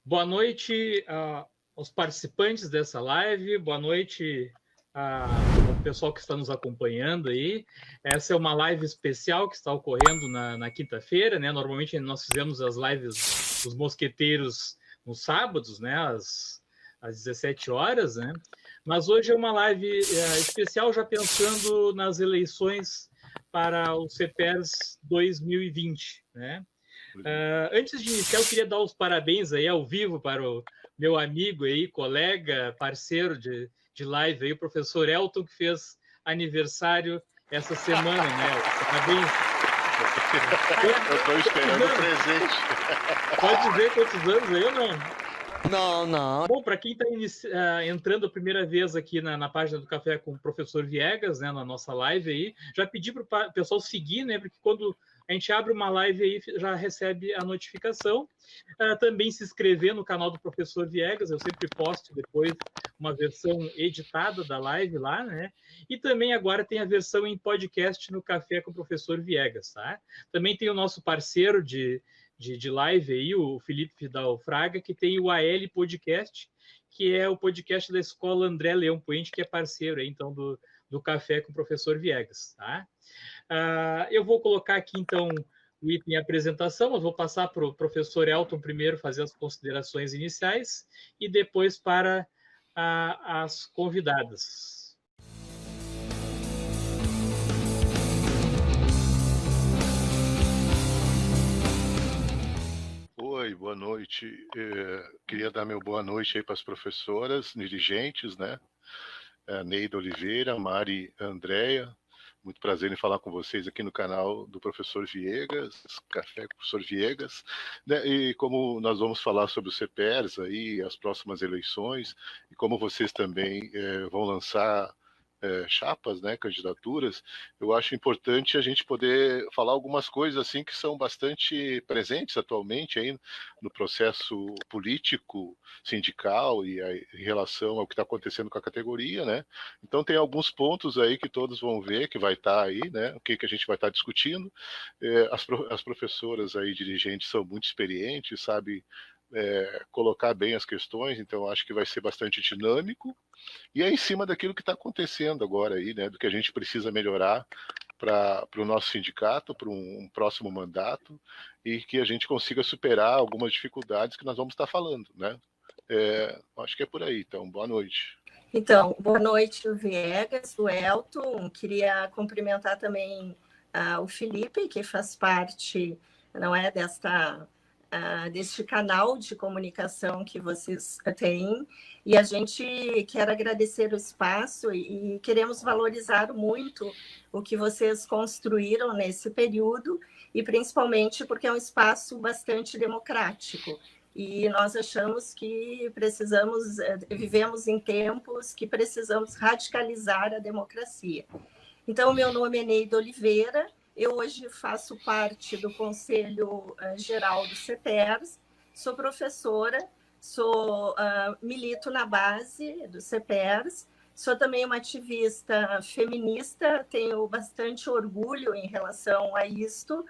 Boa noite aos participantes dessa live, boa noite ao pessoal que está nos acompanhando aí. Essa é uma live especial que está ocorrendo na quinta-feira, né? Normalmente nós fizemos as lives dos mosqueteiros nos sábados, né? Às 17 horas, né? Mas hoje é uma live especial já pensando nas eleições para o CEPERS 2020, né? Antes de iniciar, eu queria dar os parabéns aí ao vivo para o meu amigo aí, colega, parceiro de live aí, o professor Elton, que fez aniversário essa semana, né? Parabéns. Eu estou esperando o presente. Pode dizer quantos anos aí ou não? Não. Bom, para quem está entrando a primeira vez aqui na página do Café com o Professor Viegas, né, na nossa live aí, já pedi para o pessoal seguir, né, porque quando a gente abre uma live aí, já recebe a notificação. Também se inscrever no canal do Professor Viegas, eu sempre posto depois uma versão editada da live lá, né? E também agora tem a versão em podcast no Café com o Professor Viegas, tá? Também tem o nosso parceiro de live aí, o Felipe Fidal Fraga, que tem o AL Podcast, que é o podcast da Escola André Leão Puente, que é parceiro aí, então, do Café com o Professor Viegas, tá? Eu vou colocar aqui, então, o item apresentação, eu vou passar para o professor Elton primeiro fazer as considerações iniciais e depois para as convidadas. Oi, boa noite. Queria dar meu boa noite aí para as professoras, dirigentes, né? Neida Oliveira, Mari Andréia. Muito prazer em falar com vocês aqui no canal do Professor Viegas, Café com o Professor Viegas. Né? E como nós vamos falar sobre o CEPERS aí, as próximas eleições, e como vocês também vão lançar chapas, né, candidaturas, eu acho importante a gente poder falar algumas coisas assim que são bastante presentes atualmente aí no processo político, sindical e em relação ao que está acontecendo com a categoria, né? Então tem alguns pontos aí que todos vão ver que vai estar aí, né? O que a gente vai estar discutindo. As professoras aí dirigentes são muito experientes, sabe? Colocar bem as questões, então acho que vai ser bastante dinâmico. E é em cima daquilo que está acontecendo agora aí, né? Do que a gente precisa melhorar para o nosso sindicato, para um próximo mandato, e que a gente consiga superar algumas dificuldades que nós vamos estar falando, né? Acho que é por aí, então, boa noite. Então, boa noite, o Viegas, o Elton. Queria cumprimentar também o Felipe, que faz parte, não é, deste canal de comunicação que vocês têm, e a gente quer agradecer o espaço e queremos valorizar muito o que vocês construíram nesse período, e principalmente porque é um espaço bastante democrático. E nós achamos que vivemos em tempos que precisamos radicalizar a democracia. Então, meu nome é Neida Oliveira, eu hoje faço parte do Conselho Geral do CEPERS, sou professora, milito na base do CEPERS, sou também uma ativista feminista, tenho bastante orgulho em relação a isto,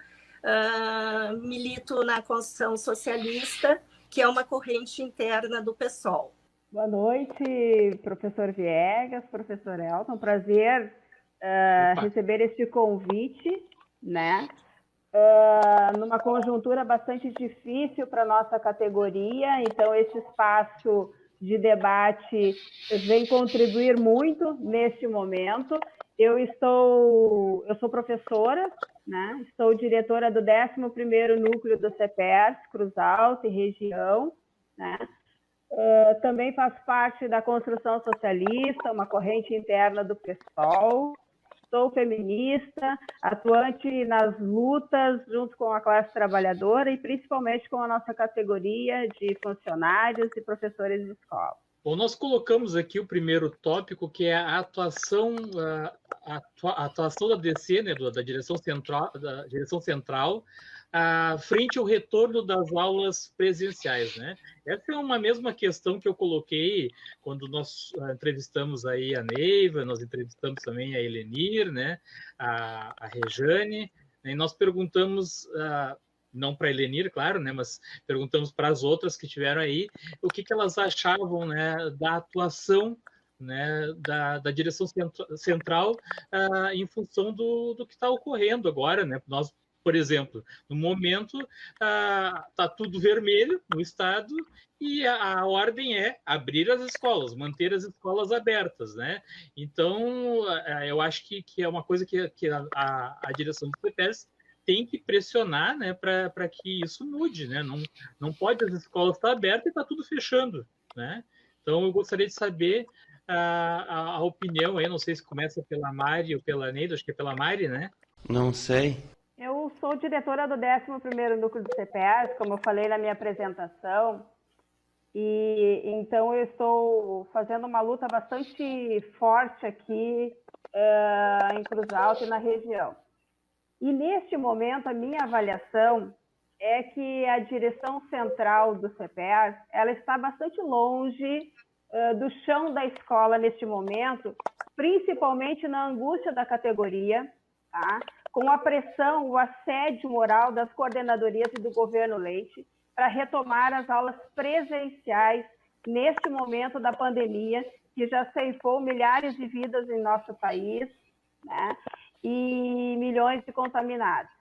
milito na Constituição Socialista, que é uma corrente interna do PSOL. Boa noite, professor Viegas, professor Elton, prazer receber este convite, né? Numa conjuntura bastante difícil para a nossa categoria, então este espaço de debate vem contribuir muito neste momento. Eu sou professora, né? Estou diretora do 11º Núcleo do CEPERS, Cruz Alta e região, né? Também faço parte da Construção Socialista, uma corrente interna do PSOL. Sou feminista, atuante nas lutas junto com a classe trabalhadora e principalmente com a nossa categoria de funcionários e professores de escola. Bom, nós colocamos aqui o primeiro tópico, que é a atuação da DC, né, da Direção Central, frente ao retorno das aulas presenciais, né? Essa é uma mesma questão que eu coloquei quando nós entrevistamos aí a Neiva, nós entrevistamos também a Helenir, né? A Rejane, né? E nós perguntamos não para a Helenir, claro, né, mas perguntamos para as outras que tiveram aí, o que elas achavam, né, da atuação, né, da direção central em função do que está ocorrendo agora, né? Nós, por exemplo, no momento está tudo vermelho no estado e a ordem é abrir as escolas, manter as escolas abertas, né? Então, eu acho que é uma coisa que a direção do CEPERS tem que pressionar, né, para que isso mude, né? Não pode as escolas estar abertas e está tudo fechando, né? Então, eu gostaria de saber a opinião aí, não sei se começa pela Mari ou pela Neida, acho que é pela Mari, né? Não sei. Eu sou diretora do 11º Núcleo do CEPERS, como eu falei na minha apresentação, e então eu estou fazendo uma luta bastante forte aqui em Cruz Alta e na região. E neste momento a minha avaliação é que a direção central do CEPERS, ela está bastante longe do chão da escola neste momento, principalmente na angústia da categoria, tá? Com a pressão, o assédio moral das coordenadorias e do governo Leite para retomar as aulas presenciais neste momento da pandemia, que já ceifou milhares de vidas em nosso país, né? E milhões de contaminados.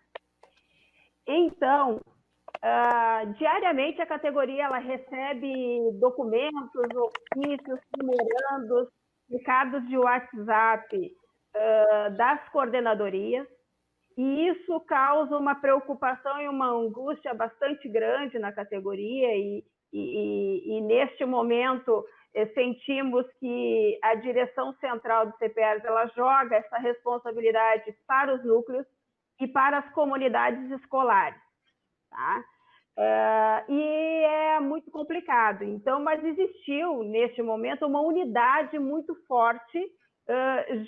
Então, diariamente a categoria ela recebe documentos, ofícios, memorandos, recados de WhatsApp das coordenadorias, e isso causa uma preocupação e uma angústia bastante grande na categoria, e neste momento sentimos que a direção central do CEPERS ela joga essa responsabilidade para os núcleos e para as comunidades escolares, tá? E é muito complicado. Então, mas existiu, neste momento, uma unidade muito forte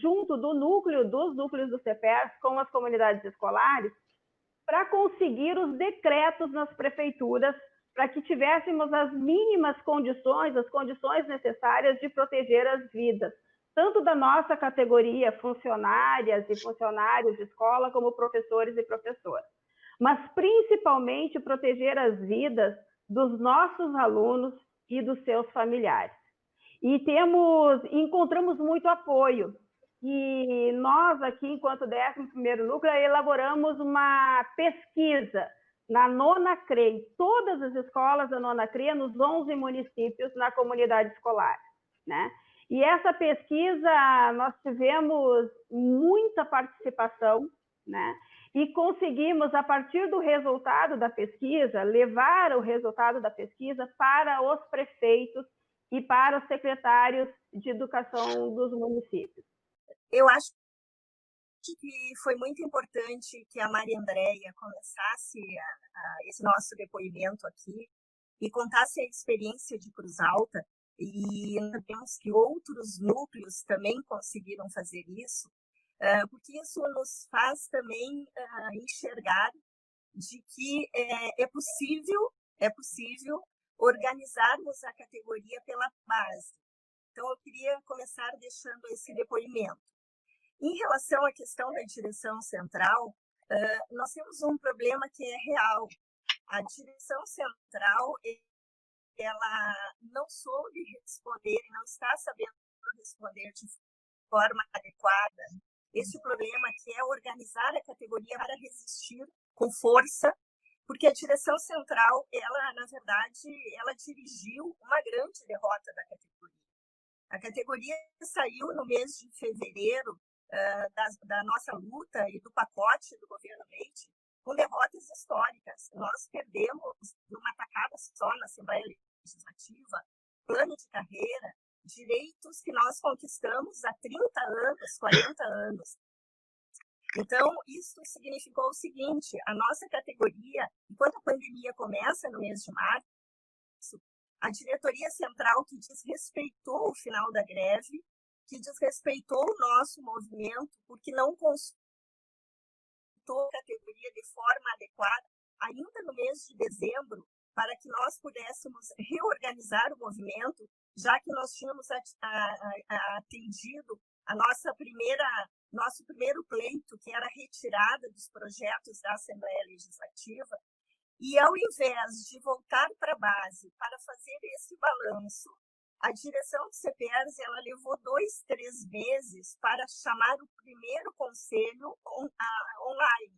junto dos núcleos do CEPERS com as comunidades escolares para conseguir os decretos nas prefeituras para que tivéssemos as mínimas condições, as condições necessárias de proteger as vidas, tanto da nossa categoria, funcionárias e funcionários de escola, como professores e professoras, mas principalmente proteger as vidas dos nossos alunos e dos seus familiares. E encontramos muito apoio. E nós aqui, enquanto 11º Núcleo, elaboramos uma pesquisa na nona CREA, todas as escolas da nona CREA, nos 11 municípios, na comunidade escolar, né? E essa pesquisa, nós tivemos muita participação, né? E conseguimos, a partir do resultado da pesquisa, levar o resultado da pesquisa para os prefeitos e para os secretários de educação dos municípios. Eu acho que foi muito importante que a Maria Andréia começasse esse nosso depoimento aqui e contasse a experiência de Cruz Alta, e sabemos que outros núcleos também conseguiram fazer isso, porque isso nos faz também enxergar de que é possível organizarmos a categoria pela base. Então, eu queria começar deixando esse depoimento. Em relação à questão da direção central, nós temos um problema que é real. A direção central ela não soube responder e não está sabendo responder de forma adequada esse problema, que é organizar a categoria para resistir com força, porque a direção central, ela, na verdade, ela dirigiu uma grande derrota da categoria. A categoria saiu no mês de fevereiro da nossa luta e do pacote do governo Leite com derrotas históricas. Nós perdemos de uma tacada só na Assembleia Legislativa plano de carreira, direitos que nós conquistamos há 30 anos, 40 anos. Então, isso significou o seguinte: a nossa categoria, enquanto a pandemia começa no mês de março, a diretoria central, que desrespeitou o final da greve, que desrespeitou o nosso movimento, porque não consultou a categoria de forma adequada, ainda no mês de dezembro, para que nós pudéssemos reorganizar o movimento, já que nós tínhamos atendido nosso primeiro pleito, que era a retirada dos projetos da Assembleia Legislativa, E, ao invés de voltar para a base para fazer esse balanço, a direção do CPERS ela levou 2, 3 meses para chamar o primeiro conselho online.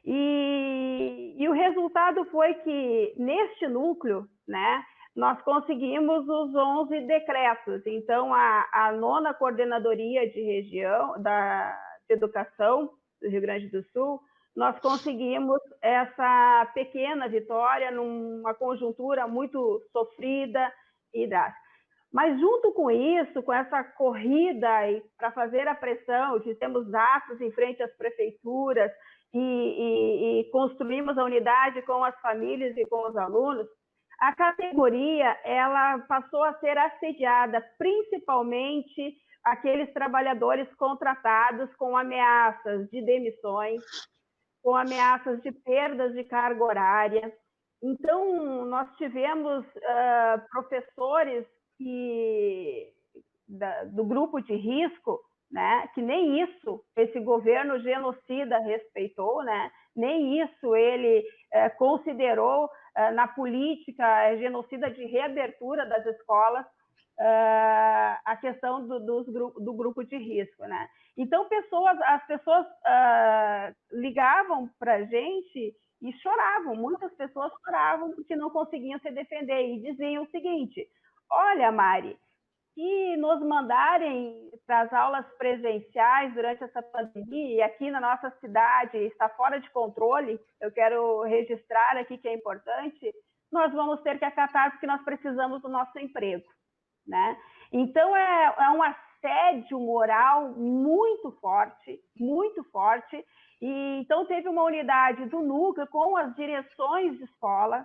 E o resultado foi que, neste núcleo, né, nós conseguimos os 11 decretos. Então, a 9ª Coordenadoria de Região de Educação do Rio Grande do Sul, nós conseguimos essa pequena vitória numa conjuntura muito sofrida e drástica. Mas, junto com isso, com essa corrida para fazer a pressão, fizemos atos em frente às prefeituras e construímos a unidade com as famílias e com os alunos, a categoria ela passou a ser assediada, principalmente aqueles trabalhadores contratados com ameaças de demissões, com ameaças de perdas de carga horária. Então, nós tivemos professores do grupo de risco, né, que nem isso esse governo genocida respeitou, né, nem isso ele considerou na política genocida de reabertura das escolas a questão do grupo de risco, né? Então, as pessoas ligavam para a gente e choravam, muitas pessoas choravam porque não conseguiam se defender e diziam o seguinte: olha, Mari, se nos mandarem para as aulas presenciais durante essa pandemia, e aqui na nossa cidade está fora de controle, eu quero registrar aqui que é importante, nós vamos ter que acatar porque nós precisamos do nosso emprego, né? Então, é um assédio moral muito forte, e então teve uma unidade do núcleo com as direções de escola,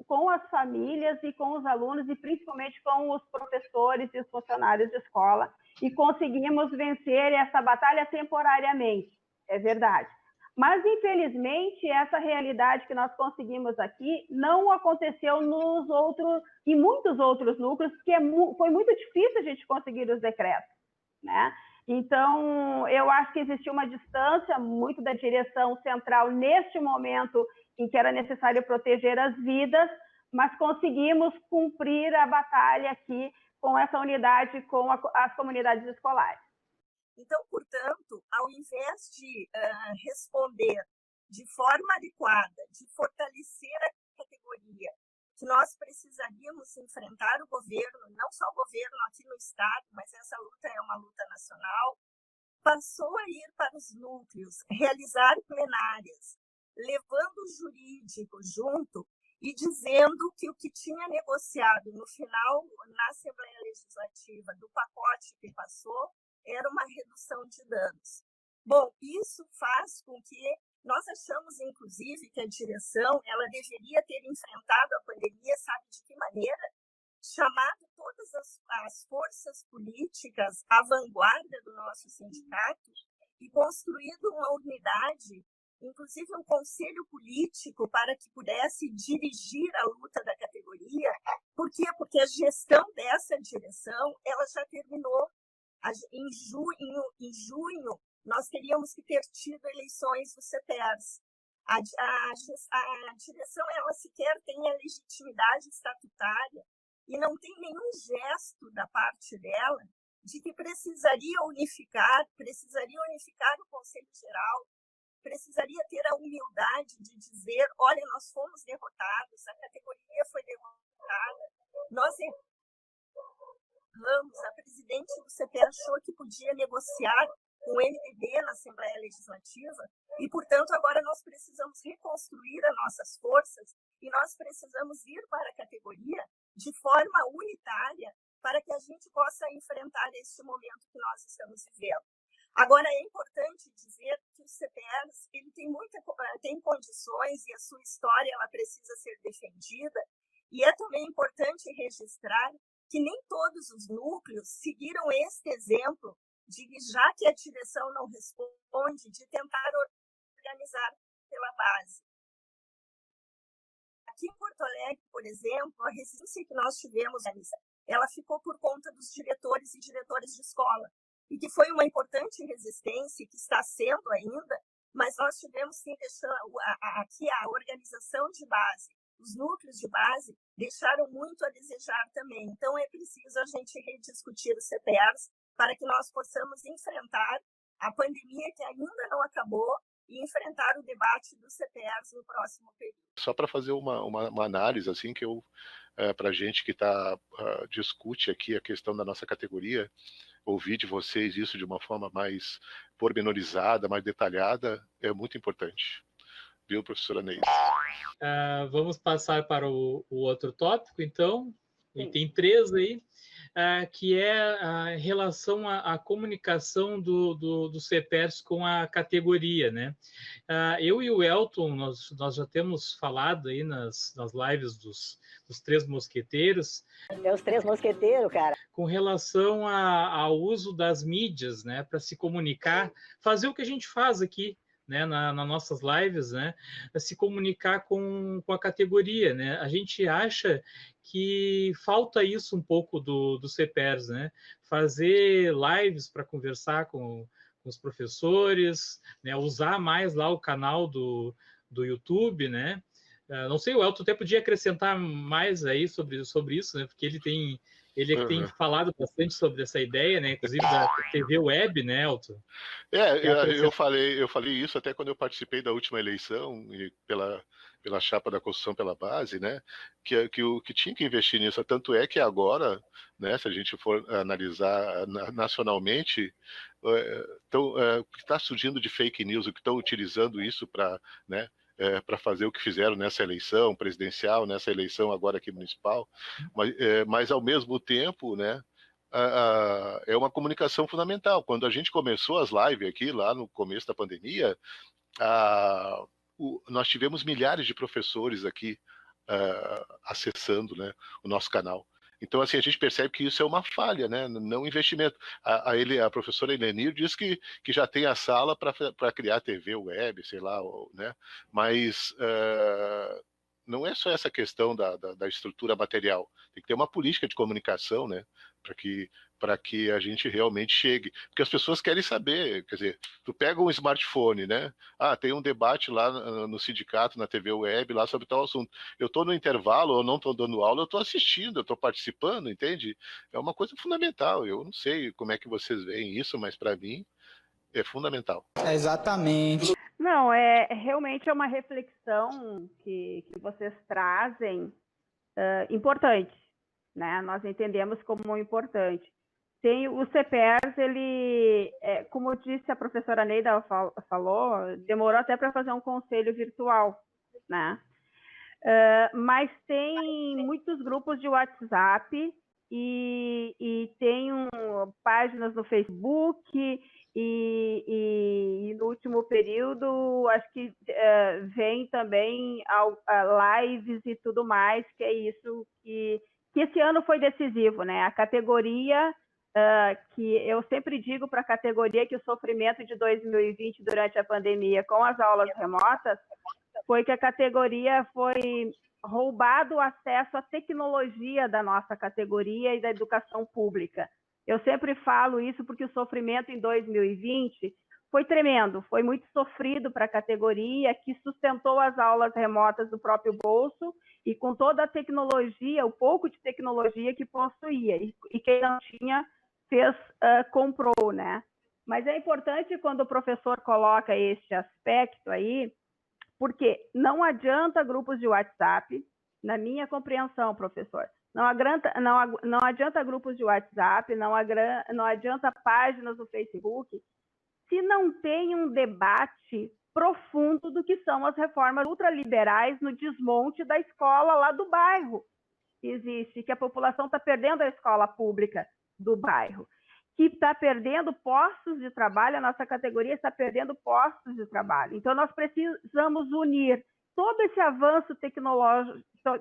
com as famílias e com os alunos, e principalmente com os professores e os funcionários de escola, e conseguimos vencer essa batalha temporariamente, é verdade. Mas, infelizmente, essa realidade que nós conseguimos aqui não aconteceu em muitos outros núcleos, porque foi muito difícil a gente conseguir os decretos, né? Então, eu acho que existiu uma distância muito da direção central neste momento em que era necessário proteger as vidas, mas conseguimos cumprir a batalha aqui com essa unidade, com as comunidades escolares. Então, portanto, ao invés de responder de forma adequada, de fortalecer a categoria, que nós precisaríamos enfrentar o governo, não só o governo aqui no estado, mas essa luta é uma luta nacional, passou a ir para os núcleos, realizar plenárias, levando o jurídico junto e dizendo que o que tinha negociado no final, na Assembleia Legislativa, do pacote que passou, era uma redução de danos. Bom, isso faz com que nós achamos, inclusive, que a direção ela deveria ter enfrentado a pandemia, sabe de que maneira? Chamado todas as forças políticas à vanguarda do nosso sindicato e construído uma unidade, inclusive um conselho político para que pudesse dirigir a luta da categoria. Por quê? Porque a gestão dessa direção ela já terminou. Em junho, nós teríamos que ter tido eleições do CPERS. A direção ela sequer tem a legitimidade estatutária e não tem nenhum gesto da parte dela de que precisaria unificar o Conselho Geral, precisaria ter a humildade de dizer, olha, nós fomos derrotados, a categoria foi derrotada, nós erramos, a presidente do CP achou que podia negociar com o MDB na Assembleia Legislativa e, portanto, agora nós precisamos reconstruir as nossas forças e nós precisamos ir para a categoria de forma unitária para que a gente possa enfrentar este momento que nós estamos vivendo. Agora, é importante dizer que o CPERS ele tem condições e a sua história ela precisa ser defendida, e é também importante registrar que nem todos os núcleos seguiram este exemplo de que, já que a direção não responde, de tentar organizar pela base. Aqui em Porto Alegre, por exemplo, a resistência que nós tivemos, ela ficou por conta dos diretores e diretoras de escola, e que foi uma importante resistência, que está sendo ainda, mas nós tivemos, sim, aqui a organização de base, os núcleos de base, deixaram muito a desejar também. Então, é preciso a gente rediscutir os CPRs para que nós possamos enfrentar a pandemia que ainda não acabou e enfrentar o debate dos CPRs no próximo período. Só para fazer uma análise, assim, que para a gente que discute aqui a questão da nossa categoria, ouvir de vocês isso de uma forma mais pormenorizada, mais detalhada, é muito importante. Viu, professora Neide? Vamos passar para o outro tópico, então. E tem 3 aí, que é a relação à comunicação do CPERS com a categoria, né? Eu e o Elton, nós já temos falado aí nas lives dos 3 mosqueteiros. Meus 3 mosqueteiros, cara. Com relação ao uso das mídias, né? Para se comunicar, fazer o que a gente faz aqui, né, nas nossas lives, né, se comunicar com a categoria, né? A gente acha que falta isso um pouco do CPERS, né? Fazer lives para conversar com os professores, né? Usar mais lá o canal do YouTube, né? Não sei, o Elton até podia acrescentar mais aí sobre isso, né? Porque ele tem falado bastante sobre essa ideia, né? Inclusive da TV Web, né, Elton? Eu falei isso até quando eu participei da última eleição e pela chapa da construção pela base, né? Que tinha que investir nisso. Tanto é que agora, né? Se a gente for analisar nacionalmente, o que está surgindo de fake news, o que estão utilizando isso para, né? Para fazer o que fizeram nessa eleição presidencial, nessa eleição agora aqui municipal, mas ao mesmo tempo, né, é uma comunicação fundamental. Quando a gente começou as lives aqui, lá no começo da pandemia, nós tivemos milhares de professores aqui acessando, né, o nosso canal. Então, assim, a gente percebe que isso é uma falha, né? Não investimento. A professora Helenir diz que já tem a sala para criar TV web, sei lá, né? Mas não é só essa questão da estrutura material. Tem que ter uma política de comunicação, né? Para que a gente realmente chegue. Porque as pessoas querem saber, quer dizer, tu pega um smartphone, né? Tem um debate lá no sindicato, na TV Web, lá sobre tal assunto. Eu estou no intervalo, eu não estou dando aula, eu estou assistindo, eu estou participando, entende? É uma coisa fundamental. Eu não sei como é que vocês veem isso, mas para mim é fundamental. Exatamente. Não, realmente é uma reflexão que vocês trazem importante, né? Nós entendemos como importante. Tem o CPERS, ele, como disse a professora Neida falou, demorou até para fazer um conselho virtual, né? Mas tem muitos grupos de WhatsApp e tem páginas no Facebook e no último período, acho que vem também lives e tudo mais, que é isso que esse ano foi decisivo, né? A categoria, que eu sempre digo para a categoria que o sofrimento de 2020 durante a pandemia com as aulas remotas foi que a categoria foi roubado o acesso à tecnologia da nossa categoria e da educação pública. Eu sempre falo isso porque o sofrimento em 2020 foi tremendo, foi muito sofrido para a categoria, que sustentou as aulas remotas do próprio bolso e com toda a tecnologia, o pouco de tecnologia que possuía, e quem não tinha comprou, né? Mas é importante quando o professor coloca este aspecto aí, porque não adianta grupos de WhatsApp, na minha compreensão, professor, não adianta grupos de WhatsApp, não adianta páginas no Facebook, se não tem um debate profundo do que são as reformas ultraliberais no desmonte da escola lá do bairro. Existe, que a população está perdendo a escola pública do bairro, que está perdendo postos de trabalho, a nossa categoria está perdendo postos de trabalho. Então, nós precisamos unir todo esse avanço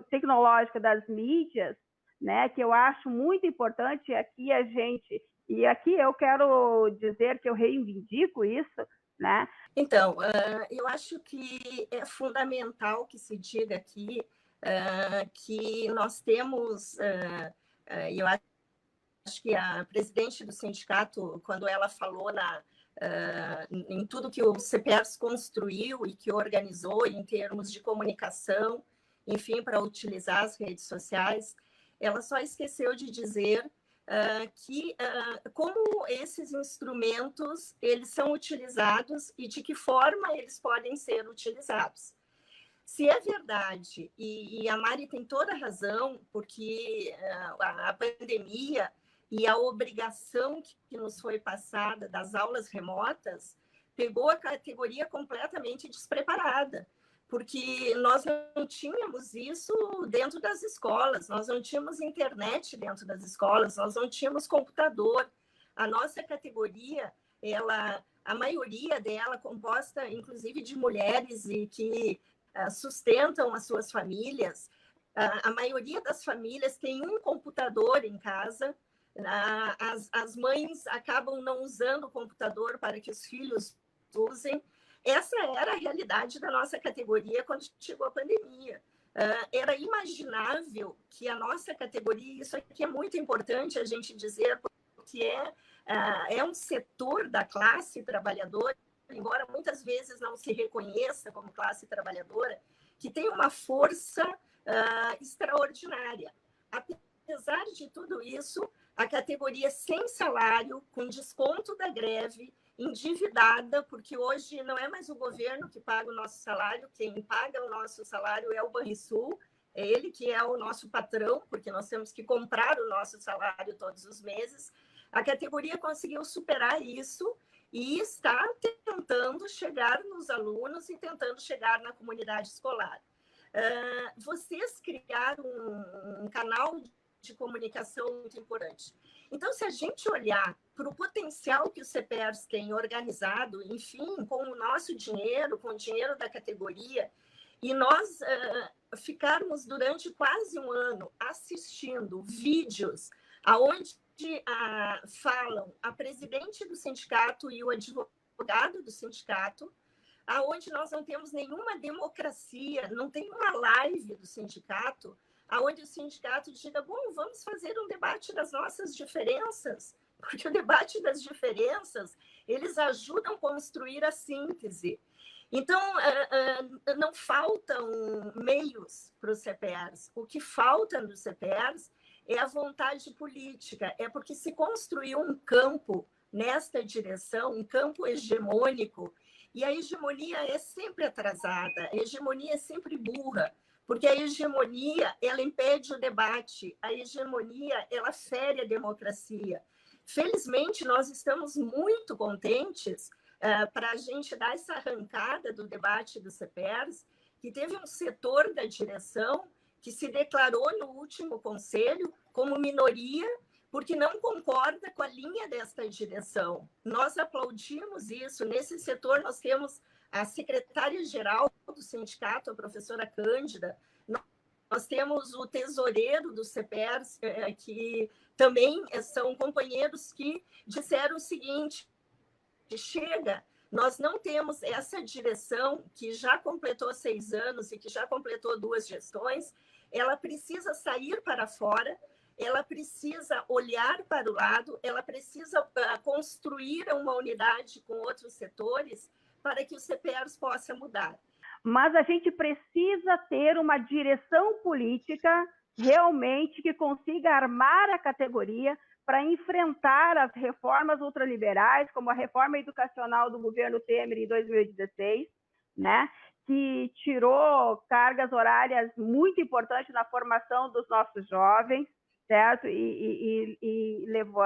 tecnológico das mídias, né, que eu acho muito importante aqui e aqui eu quero dizer que eu reivindico isso, né? Então, eu acho que é fundamental que se diga aqui que nós temos, eu acho que a presidente do sindicato, quando ela falou em tudo que o CEPERS construiu e que organizou em termos de comunicação, enfim, para utilizar as redes sociais, ela só esqueceu de dizer que como esses instrumentos eles são utilizados e de que forma eles podem ser utilizados. Se é verdade, e a Mari tem toda a razão, porque a pandemia e a obrigação que nos foi passada das aulas remotas pegou a categoria completamente despreparada, porque nós não tínhamos isso dentro das escolas, nós não tínhamos internet dentro das escolas, nós não tínhamos computador. A nossa categoria, a maioria dela composta, inclusive, de mulheres e que sustentam as suas famílias. A maioria das famílias tem um computador em casa. As mães acabam não usando o computador para que os filhos usem. Essa era a realidade da nossa categoria quando chegou a pandemia. Era imaginável que a nossa categoria, isso aqui é muito importante a gente dizer, porque é um setor da classe trabalhadora, embora muitas vezes não se reconheça como classe trabalhadora, que tem uma força extraordinária. Apesar de tudo isso, a categoria sem salário, com desconto da greve, endividada, porque hoje não é mais o governo que paga o nosso salário, quem paga o nosso salário é o Banrisul, é ele que é o nosso patrão, porque nós temos que comprar o nosso salário todos os meses. A categoria conseguiu superar isso e está tentando chegar nos alunos e tentando chegar na comunidade escolar. Vocês criaram um canal de comunicação muito importante. Então, se a gente olhar para o potencial que o CEPERS tem organizado, enfim, com o nosso dinheiro, com o dinheiro da categoria, e nós ficarmos durante quase um ano assistindo vídeos aonde falam a presidente do sindicato e o advogado do sindicato, aonde nós não temos nenhuma democracia, não tem uma live do sindicato, aonde o sindicato diga, bom, vamos fazer um debate das nossas diferenças, porque o debate das diferenças, eles ajudam a construir a síntese. Então, não faltam meios para o CEPERS. O que falta no CEPERS é a vontade política, é porque se construiu um campo nesta direção, um campo hegemônico, e a hegemonia é sempre atrasada, a hegemonia é sempre burra, porque a hegemonia, ela impede o debate, a hegemonia, ela fere a democracia. Felizmente, nós estamos muito contentes para a gente dar essa arrancada do debate do CEPERS, que teve um setor da direção que se declarou no último conselho como minoria, porque não concorda com a linha desta direção. Nós aplaudimos isso. Nesse setor, nós temos a secretária-geral do sindicato, a professora Cândida, nós temos o tesoureiro do CEPERS, que também são companheiros que disseram o seguinte, chega, nós não temos essa direção que já completou 6 anos e que já completou 2 gestões, ela precisa sair para fora, ela precisa olhar para o lado, ela precisa construir uma unidade com outros setores para que o CEPERS possa mudar. Mas a gente precisa ter uma direção política realmente que consiga armar a categoria para enfrentar as reformas ultraliberais, como a reforma educacional do governo Temer em 2016, né? Que tirou cargas horárias muito importantes na formação dos nossos jovens, certo? E levou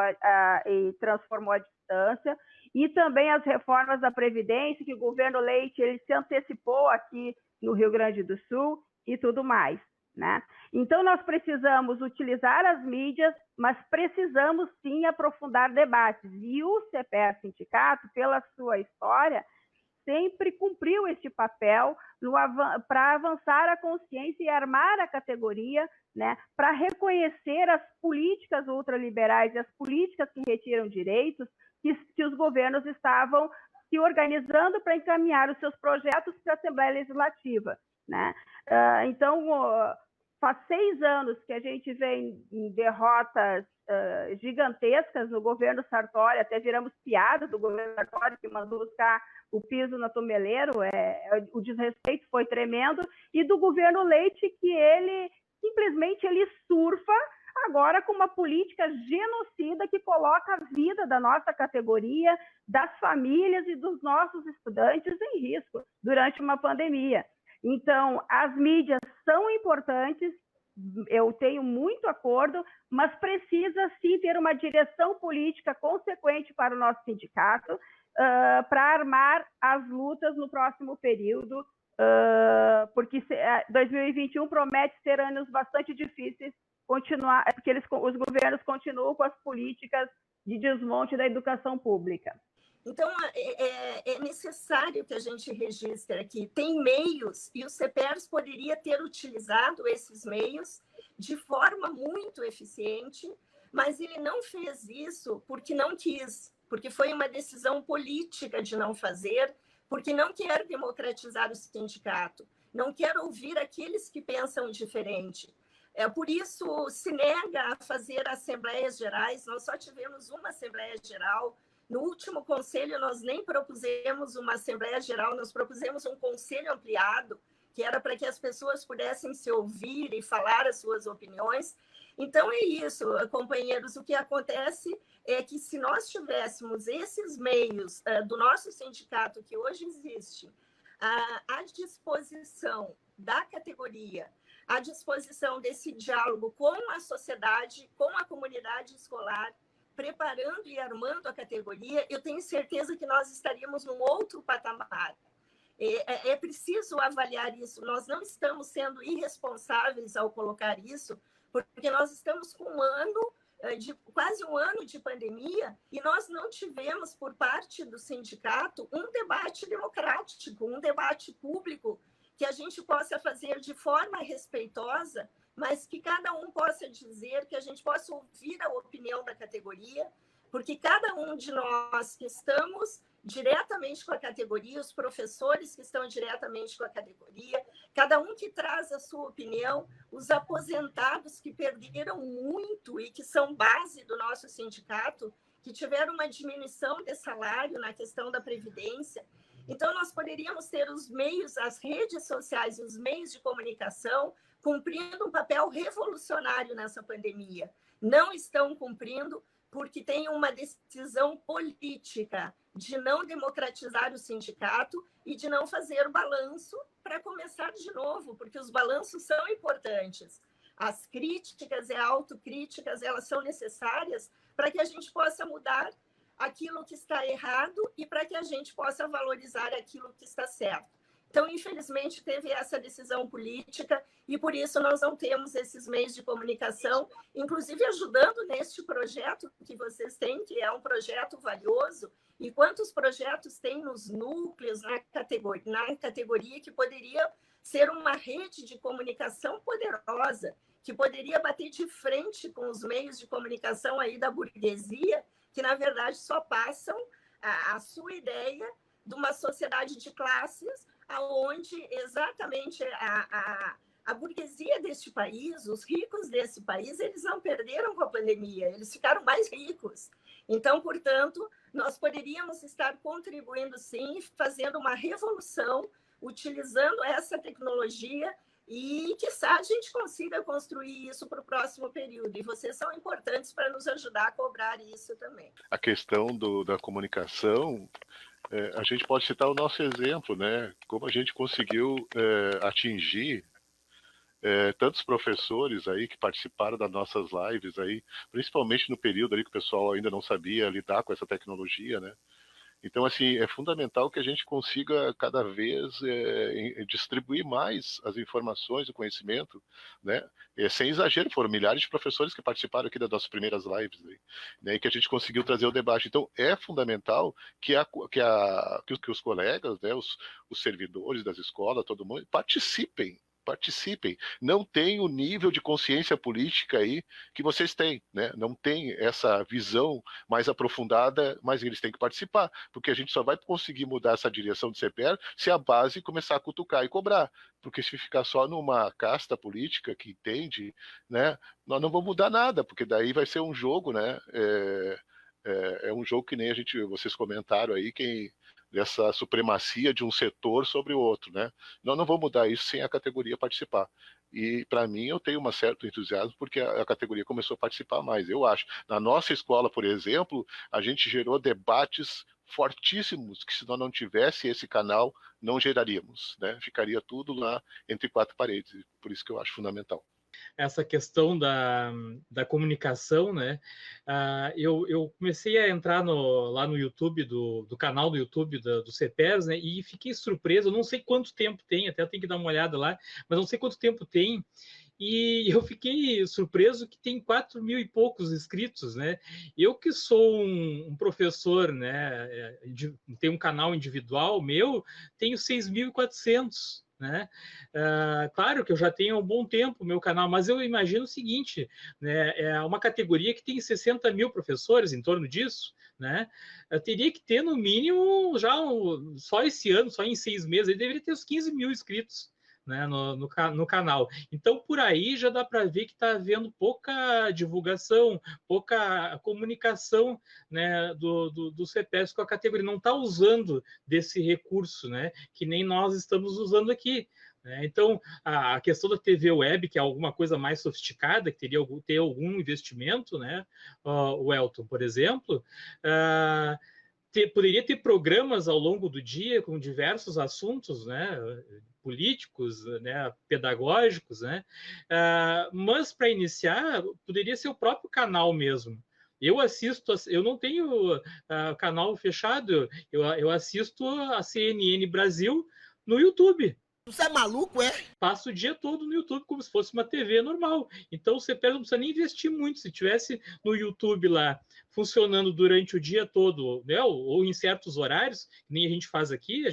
e transformou a distância. E também as reformas da Previdência, que o governo Leite ele se antecipou aqui no Rio Grande do Sul e tudo mais, né? Então, nós precisamos utilizar as mídias, mas precisamos, sim, aprofundar debates. E o CEPERS Sindicato, pela sua história, sempre cumpriu este papel para avançar a consciência e armar a categoria, né, para reconhecer as políticas ultraliberais e as políticas que retiram direitos que os governos estavam se organizando para encaminhar os seus projetos para a Assembleia Legislativa, né? Então, faz 6 anos que a gente vem em derrotas gigantescas no governo Sartori, até viramos piada do governo Sartori, que mandou buscar o piso na Tomeleiro, o desrespeito foi tremendo, e do governo Leite, que ele simplesmente surfa agora com uma política genocida que coloca a vida da nossa categoria, das famílias e dos nossos estudantes em risco durante uma pandemia. Então, as mídias são importantes, eu tenho muito acordo, mas precisa sim ter uma direção política consequente para o nosso sindicato, para armar as lutas no próximo período, porque 2021 promete ser anos bastante difíceis, porque os governos continuam com as políticas de desmonte da educação pública. Então, é necessário que a gente registre aqui. Tem meios, e o CEPERS poderia ter utilizado esses meios de forma muito eficiente, mas ele não fez isso porque não quis, porque foi uma decisão política de não fazer, porque não quer democratizar o sindicato, não quer ouvir aqueles que pensam diferente. Por isso, se nega a fazer assembleias gerais. Nós só tivemos uma assembleia geral. No último conselho, nós nem propusemos uma Assembleia Geral, nós propusemos um conselho ampliado, que era para que as pessoas pudessem se ouvir e falar as suas opiniões. Então, é isso, companheiros. O que acontece é que, se nós tivéssemos esses meios do nosso sindicato, que hoje existe, à disposição da categoria, à disposição desse diálogo com a sociedade, com a comunidade escolar, preparando e armando a categoria, eu tenho certeza que nós estaríamos num outro patamar. É preciso avaliar isso. Nós não estamos sendo irresponsáveis ao colocar isso, porque nós estamos com quase um ano de pandemia, e nós não tivemos, por parte do sindicato, um debate democrático, um debate público que a gente possa fazer de forma respeitosa, mas que cada um possa dizer, que a gente possa ouvir a opinião da categoria, porque cada um de nós que estamos diretamente com a categoria, os professores que estão diretamente com a categoria, cada um que traz a sua opinião, os aposentados que perderam muito e que são base do nosso sindicato, que tiveram uma diminuição de salário na questão da previdência. Então, nós poderíamos ter os meios, as redes sociais, os meios de comunicação, cumprindo um papel revolucionário nessa pandemia. Não estão cumprindo porque tem uma decisão política de não democratizar o sindicato e de não fazer o balanço para começar de novo, porque os balanços são importantes. As críticas e autocríticas, elas são necessárias para que a gente possa mudar aquilo que está errado e para que a gente possa valorizar aquilo que está certo. Então, infelizmente, teve essa decisão política e, por isso, nós não temos esses meios de comunicação, inclusive ajudando neste projeto que vocês têm, que é um projeto valioso. E quantos projetos tem nos núcleos, na categoria, que poderia ser uma rede de comunicação poderosa, que poderia bater de frente com os meios de comunicação aí da burguesia, que, na verdade, só passam a sua ideia de uma sociedade de classes, onde exatamente a burguesia deste país, os ricos desse país, eles não perderam com a pandemia, eles ficaram mais ricos. Então, portanto, nós poderíamos estar contribuindo, sim, fazendo uma revolução, utilizando essa tecnologia e, quiçá, a gente consiga construir isso para o próximo período. E vocês são importantes para nos ajudar a cobrar isso também. A questão da comunicação, a gente pode citar o nosso exemplo, né? Como a gente conseguiu atingir tantos professores aí que participaram das nossas lives aí, principalmente no período ali que o pessoal ainda não sabia lidar com essa tecnologia, né? Então, assim, é fundamental que a gente consiga cada vez distribuir mais as informações, o conhecimento, né? Sem exagero, foram milhares de professores que participaram aqui das nossas primeiras lives, né? E que a gente conseguiu trazer o debate. Então, é fundamental que os colegas, né, os servidores das escolas, todo mundo, participem participem. Não tem o nível de consciência política aí que vocês têm, né? Não tem essa visão mais aprofundada, mas eles têm que participar, porque a gente só vai conseguir mudar essa direção do CPR se a base começar a cutucar e cobrar, porque se ficar só numa casta política que entende, né, nós não vamos mudar nada, porque daí vai ser um jogo, né? É um jogo que nem vocês comentaram aí, dessa supremacia de um setor sobre o outro, né? Nós não vamos mudar isso sem a categoria participar. E, para mim, eu tenho um certo entusiasmo porque a categoria começou a participar mais, eu acho. Na nossa escola, por exemplo, a gente gerou debates fortíssimos que, se nós não tivesse esse canal, não geraríamos, né? Ficaria tudo lá entre quatro paredes. Por isso que eu acho fundamental. Essa questão da comunicação, né? Eu comecei a entrar lá no YouTube, do canal do YouTube do CEPERS, né? E fiquei surpreso, eu não sei quanto tempo tem, até tenho que dar uma olhada lá, mas não sei quanto tempo tem, e eu fiquei surpreso que tem 4.000 e poucos inscritos, né? Eu que sou um professor, né? Tenho um canal individual meu, tenho 6.400. Né? Claro que eu já tenho há um bom tempo o meu canal, mas eu imagino o seguinte, né? É uma categoria que tem 60.000 professores, em torno disso, né? Eu teria que ter no mínimo já só esse ano, só em 6 meses, ele deveria ter uns 15.000 inscritos, né, no canal. Então, por aí já dá para ver que está havendo pouca divulgação, pouca comunicação, né, do CEPERS com a categoria. Não está usando desse recurso, né, que nem nós estamos usando aqui. Né? Então, a questão da TV Web, que é alguma coisa mais sofisticada, que teria ter algum investimento, né, o Elton, por exemplo, poderia ter programas ao longo do dia com diversos assuntos, né, políticos, né, pedagógicos, né, mas para iniciar poderia ser o próprio canal mesmo. Eu assisto, eu não tenho canal fechado, eu assisto a CNN Brasil no YouTube. Você é maluco, é? Passa o dia todo no YouTube como se fosse uma TV normal. Então você não precisa nem investir muito. Se tivesse no YouTube lá funcionando durante o dia todo, né, ou em certos horários, que nem a gente faz aqui,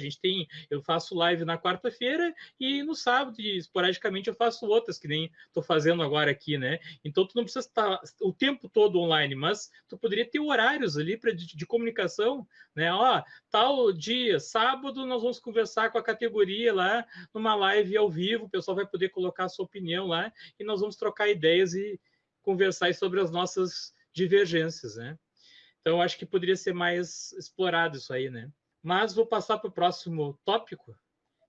eu faço live na quarta-feira e no sábado, e esporadicamente eu faço outras, que nem estou fazendo agora aqui, né? Então tu não precisa estar o tempo todo online, mas tu poderia ter horários ali de comunicação, né? Ó, tal dia, sábado, nós vamos conversar com a categoria lá numa live ao vivo, o pessoal vai poder colocar a sua opinião lá e nós vamos trocar ideias e conversar sobre as nossas divergências, né? Então, acho que poderia ser mais explorado isso aí, né? Mas vou passar para o próximo tópico,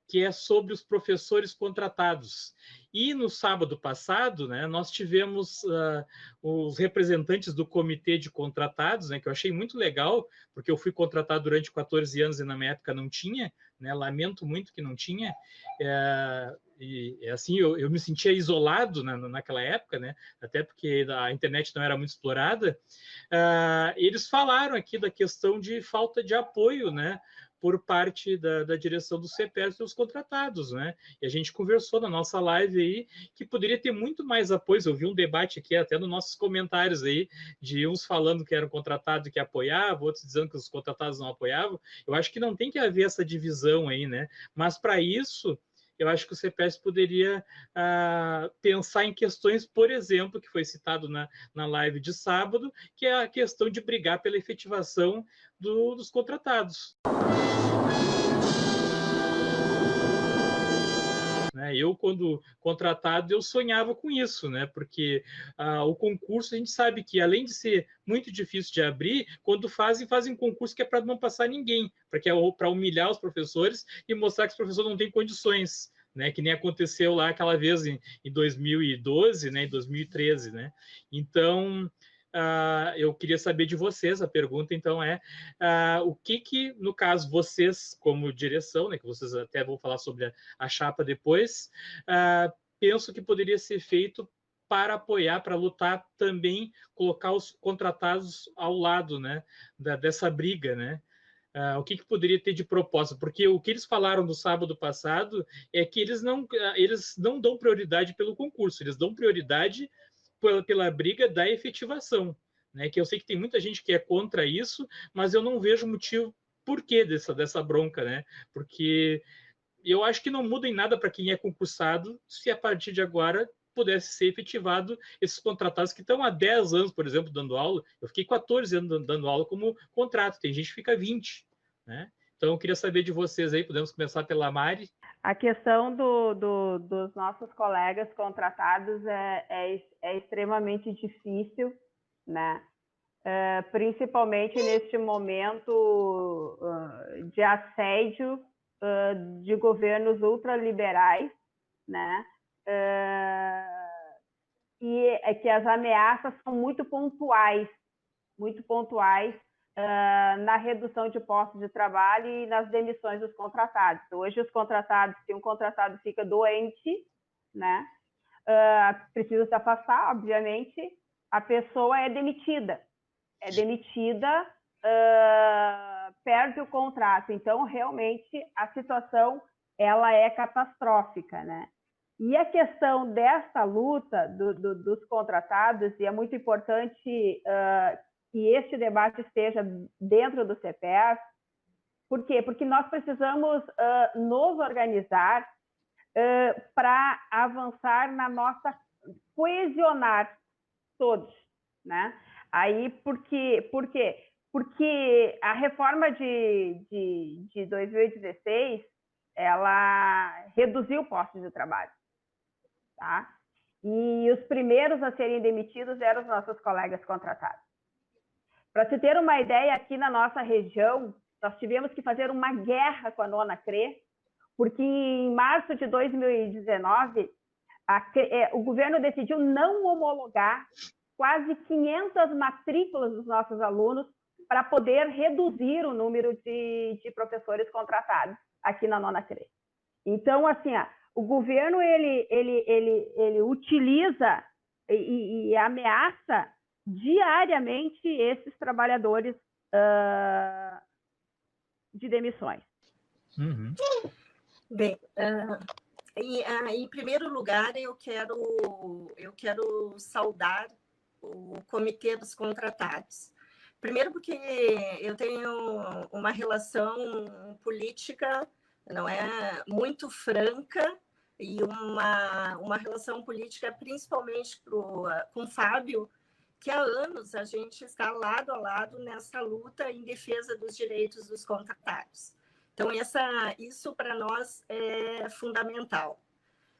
que é sobre os professores contratados. E no sábado passado, né, nós tivemos os representantes do comitê de contratados, né, que eu achei muito legal, porque eu fui contratado durante 14 anos e na minha época não tinha, né, lamento muito que não tinha, e assim, eu me sentia isolado naquela época, né, até porque a internet não era muito explorada. Eles falaram aqui da questão de falta de apoio, né, por parte da direção do CEPERS dos contratados, né? E a gente conversou na nossa live aí que poderia ter muito mais apoio. Eu vi um debate aqui até nos nossos comentários aí, de uns falando que eram contratados e que apoiavam, outros dizendo que os contratados não apoiavam. Eu acho que não tem que haver essa divisão aí, né? Mas para isso, eu acho que o CEPERS poderia pensar em questões, por exemplo, que foi citado na live de sábado, que é a questão de brigar pela efetivação dos contratados. Eu, quando contratado, eu sonhava com isso, né? Porque o concurso, a gente sabe que, além de ser muito difícil de abrir, quando fazem concurso que é para não passar ninguém, porque é para humilhar os professores e mostrar que os professores não têm condições, né? Que nem aconteceu lá aquela vez em 2012, né? Em 2013, né? Então, eu queria saber de vocês, a pergunta então é o que no caso vocês como direção, né, que vocês até vão falar sobre a chapa depois, penso que poderia ser feito para apoiar, para lutar também, colocar os contratados ao lado, né, dessa briga, né? O que poderia ter de proposta? Porque o que eles falaram no sábado passado é que eles não dão prioridade pelo concurso, eles dão prioridade pela briga da efetivação, né? Que eu sei que tem muita gente que é contra isso, mas eu não vejo motivo por que dessa bronca, né? Porque eu acho que não muda em nada para quem é concursado se a partir de agora pudesse ser efetivado esses contratados que estão há 10 anos, por exemplo, dando aula. Eu fiquei 14 anos dando aula como contrato, tem gente que fica 20, né? Então, eu queria saber de vocês aí, podemos começar pela Mari. A questão dos nossos colegas contratados é extremamente difícil, né? Principalmente neste momento de assédio de governos ultraliberais, né? E é que as ameaças são muito pontuais na redução de postos de trabalho e nas demissões dos contratados. Hoje, os contratados, se um contratado fica doente, né, precisa se afastar, obviamente, a pessoa é demitida, perde o contrato. Então, realmente, a situação ela é catastrófica, né? E a questão dessa luta dos contratados, e é muito importante que este debate esteja dentro do CEPERS. Por quê? Porque nós precisamos nos organizar para avançar na nossa, coesionar todos, né? Aí, por quê? Porque a reforma de 2016, ela reduziu postos de trabalho, tá? E os primeiros a serem demitidos eram os nossos colegas contratados. Para se ter uma ideia, aqui na nossa região, nós tivemos que fazer uma guerra com a Nona CRE, porque em março de 2019, o governo decidiu não homologar quase 500 matrículas dos nossos alunos para poder reduzir o número de professores contratados aqui na Nona CRE. Então, assim, o governo ele utiliza e ameaça diariamente esses trabalhadores de demissões. Uhum. Bem, em primeiro lugar, eu quero saudar o Comitê dos Contratados. Primeiro porque eu tenho uma relação política, não é, muito franca, e uma relação política principalmente com o Fábio, que há anos a gente está lado a lado nessa luta em defesa dos direitos dos contratados. Então, isso para nós é fundamental.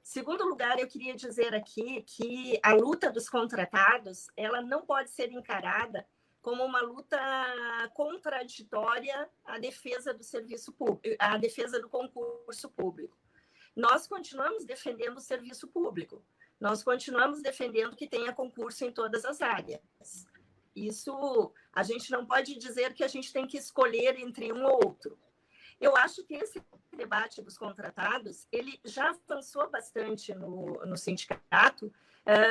Segundo lugar, eu queria dizer aqui que a luta dos contratados, ela não pode ser encarada como uma luta contraditória à defesa do serviço público, à defesa do concurso público. Nós continuamos defendendo o serviço público. Nós continuamos defendendo que tenha concurso em todas as áreas. Isso, a gente não pode dizer que a gente tem que escolher entre um ou outro. Eu acho que esse debate dos contratados, ele já avançou bastante no sindicato,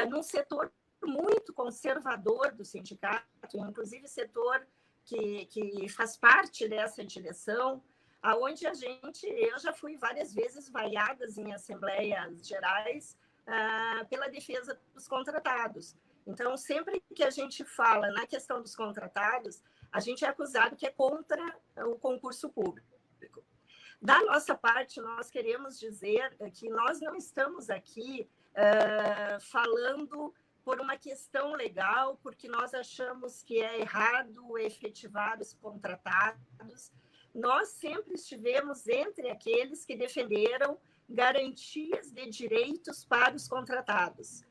num setor muito conservador do sindicato, inclusive setor que faz parte dessa direção, aonde eu já fui várias vezes vaiadas em assembleias gerais, pela defesa dos contratados. Então, sempre que a gente fala na questão dos contratados, a gente é acusado que é contra o concurso público. Da nossa parte, nós queremos dizer que nós não estamos aqui falando por uma questão legal, porque nós achamos que é errado efetivar os contratados. Nós sempre estivemos entre aqueles que defenderam garantias de direitos para os contratados.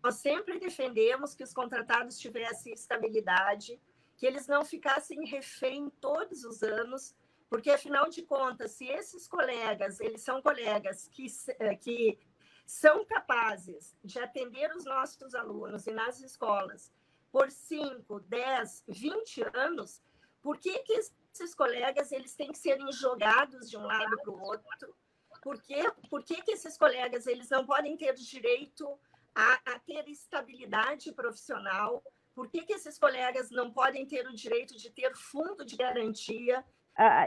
Nós sempre defendemos que os contratados tivessem estabilidade, que eles não ficassem refém todos os anos, porque, afinal de contas, se esses colegas, eles são colegas que são capazes de atender os nossos alunos e nas escolas por 5, 10, 20 anos, por que esses colegas eles têm que serem jogados de um lado para o outro? Por que esses colegas eles não podem ter direito a ter estabilidade profissional? Por que esses colegas não podem ter o direito de ter fundo de garantia?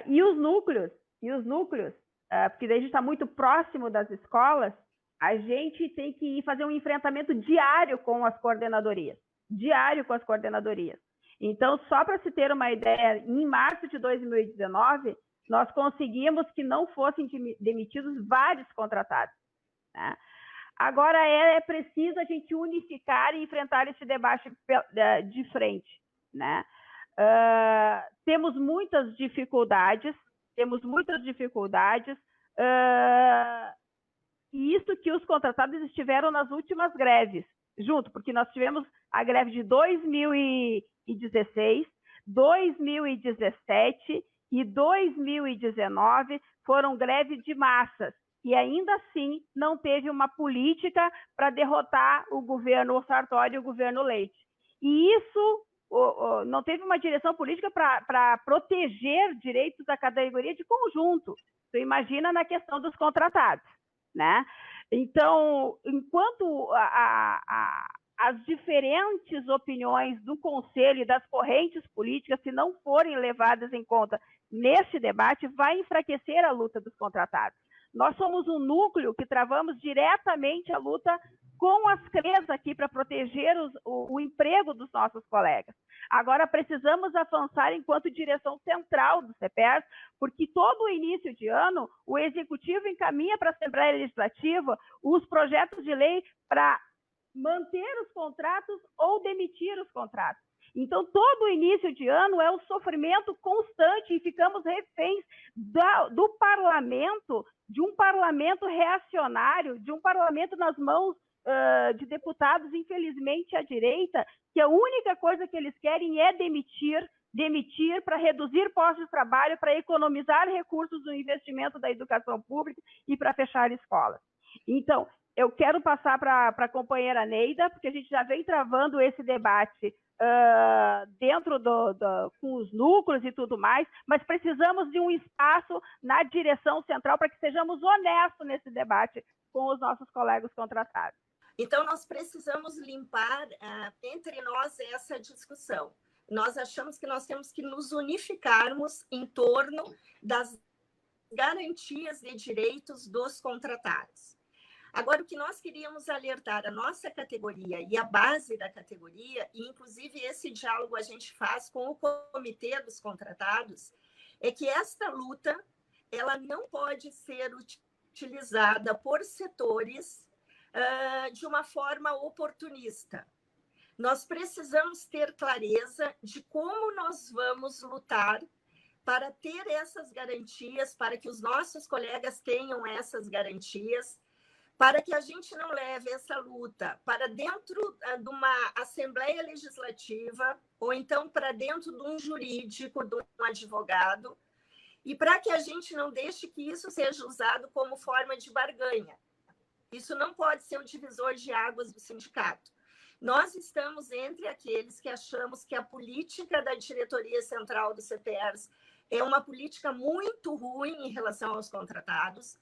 E os núcleos, porque daí a gente está muito próximo das escolas, a gente tem que ir fazer um enfrentamento diário com as coordenadorias. Então, só para se ter uma ideia, em março de 2019, nós conseguimos que não fossem demitidos vários contratados, né? Agora é preciso a gente unificar e enfrentar esse debate de frente, né? Temos muitas dificuldades, e isso que os contratados estiveram nas últimas greves, junto, porque nós tivemos a greve de 2016, 2017 e 2019, foram greves de massas, e ainda assim não teve uma política para derrotar o governo Sartori e o governo Leite. E isso não teve uma direção política para proteger direitos da categoria de conjunto. Você imagina na questão dos contratados, né? Então, enquanto as diferentes opiniões do Conselho e das correntes políticas, se não forem levadas em conta nesse debate, vai enfraquecer a luta dos contratados. Nós somos um núcleo que travamos diretamente a luta com as CREs aqui para proteger o emprego dos nossos colegas. Agora, precisamos avançar enquanto direção central do CEPERS, porque todo o início de ano, o Executivo encaminha para a Assembleia Legislativa os projetos de lei para manter os contratos ou demitir os contratos. Então, todo o início de ano é um sofrimento constante e ficamos reféns do parlamento, de um parlamento reacionário, de um parlamento nas mãos de deputados, infelizmente, à direita, que a única coisa que eles querem é demitir para reduzir postos de trabalho, para economizar recursos do investimento da educação pública e para fechar escolas. Então, eu quero passar para a companheira Neida, porque a gente já vem travando esse debate dentro com os núcleos e tudo mais, mas precisamos de um espaço na direção central para que sejamos honestos nesse debate com os nossos colegas contratados. Então, nós precisamos limpar entre nós essa discussão. Nós achamos que nós temos que nos unificarmos em torno das garantias de direitos dos contratados. Agora, o que nós queríamos alertar a nossa categoria e a base da categoria, e inclusive esse diálogo a gente faz com o Comitê dos Contratados, é que esta luta ela não pode ser utilizada por setores de uma forma oportunista. Nós precisamos ter clareza de como nós vamos lutar para ter essas garantias, para que os nossos colegas tenham essas garantias, para que a gente não leve essa luta para dentro de uma Assembleia Legislativa ou então para dentro de um jurídico, de um advogado, e para que a gente não deixe que isso seja usado como forma de barganha. Isso não pode ser um divisor de águas do sindicato. Nós estamos entre aqueles que achamos que a política da diretoria central do CEPERS é uma política muito ruim em relação aos contratados,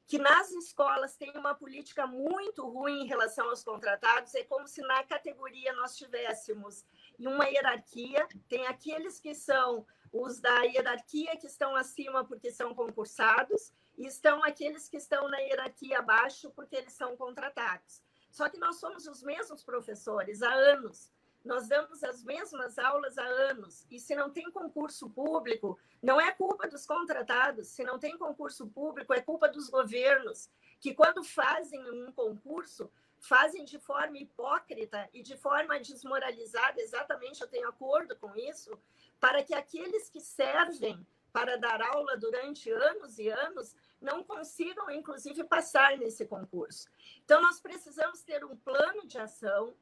que nas escolas tem uma política muito ruim em relação aos contratados, é como se na categoria nós tivéssemos uma hierarquia, tem aqueles que são os da hierarquia que estão acima porque são concursados, e estão aqueles que estão na hierarquia abaixo porque eles são contratados. Só que nós somos os mesmos professores há anos, nós damos as mesmas aulas há anos, e se não tem concurso público, não é culpa dos contratados, se não tem concurso público, é culpa dos governos, que quando fazem um concurso, fazem de forma hipócrita e de forma desmoralizada, exatamente, eu tenho acordo com isso, para que aqueles que servem para dar aula durante anos e anos não consigam, inclusive, passar nesse concurso. Então, nós precisamos ter um plano de ação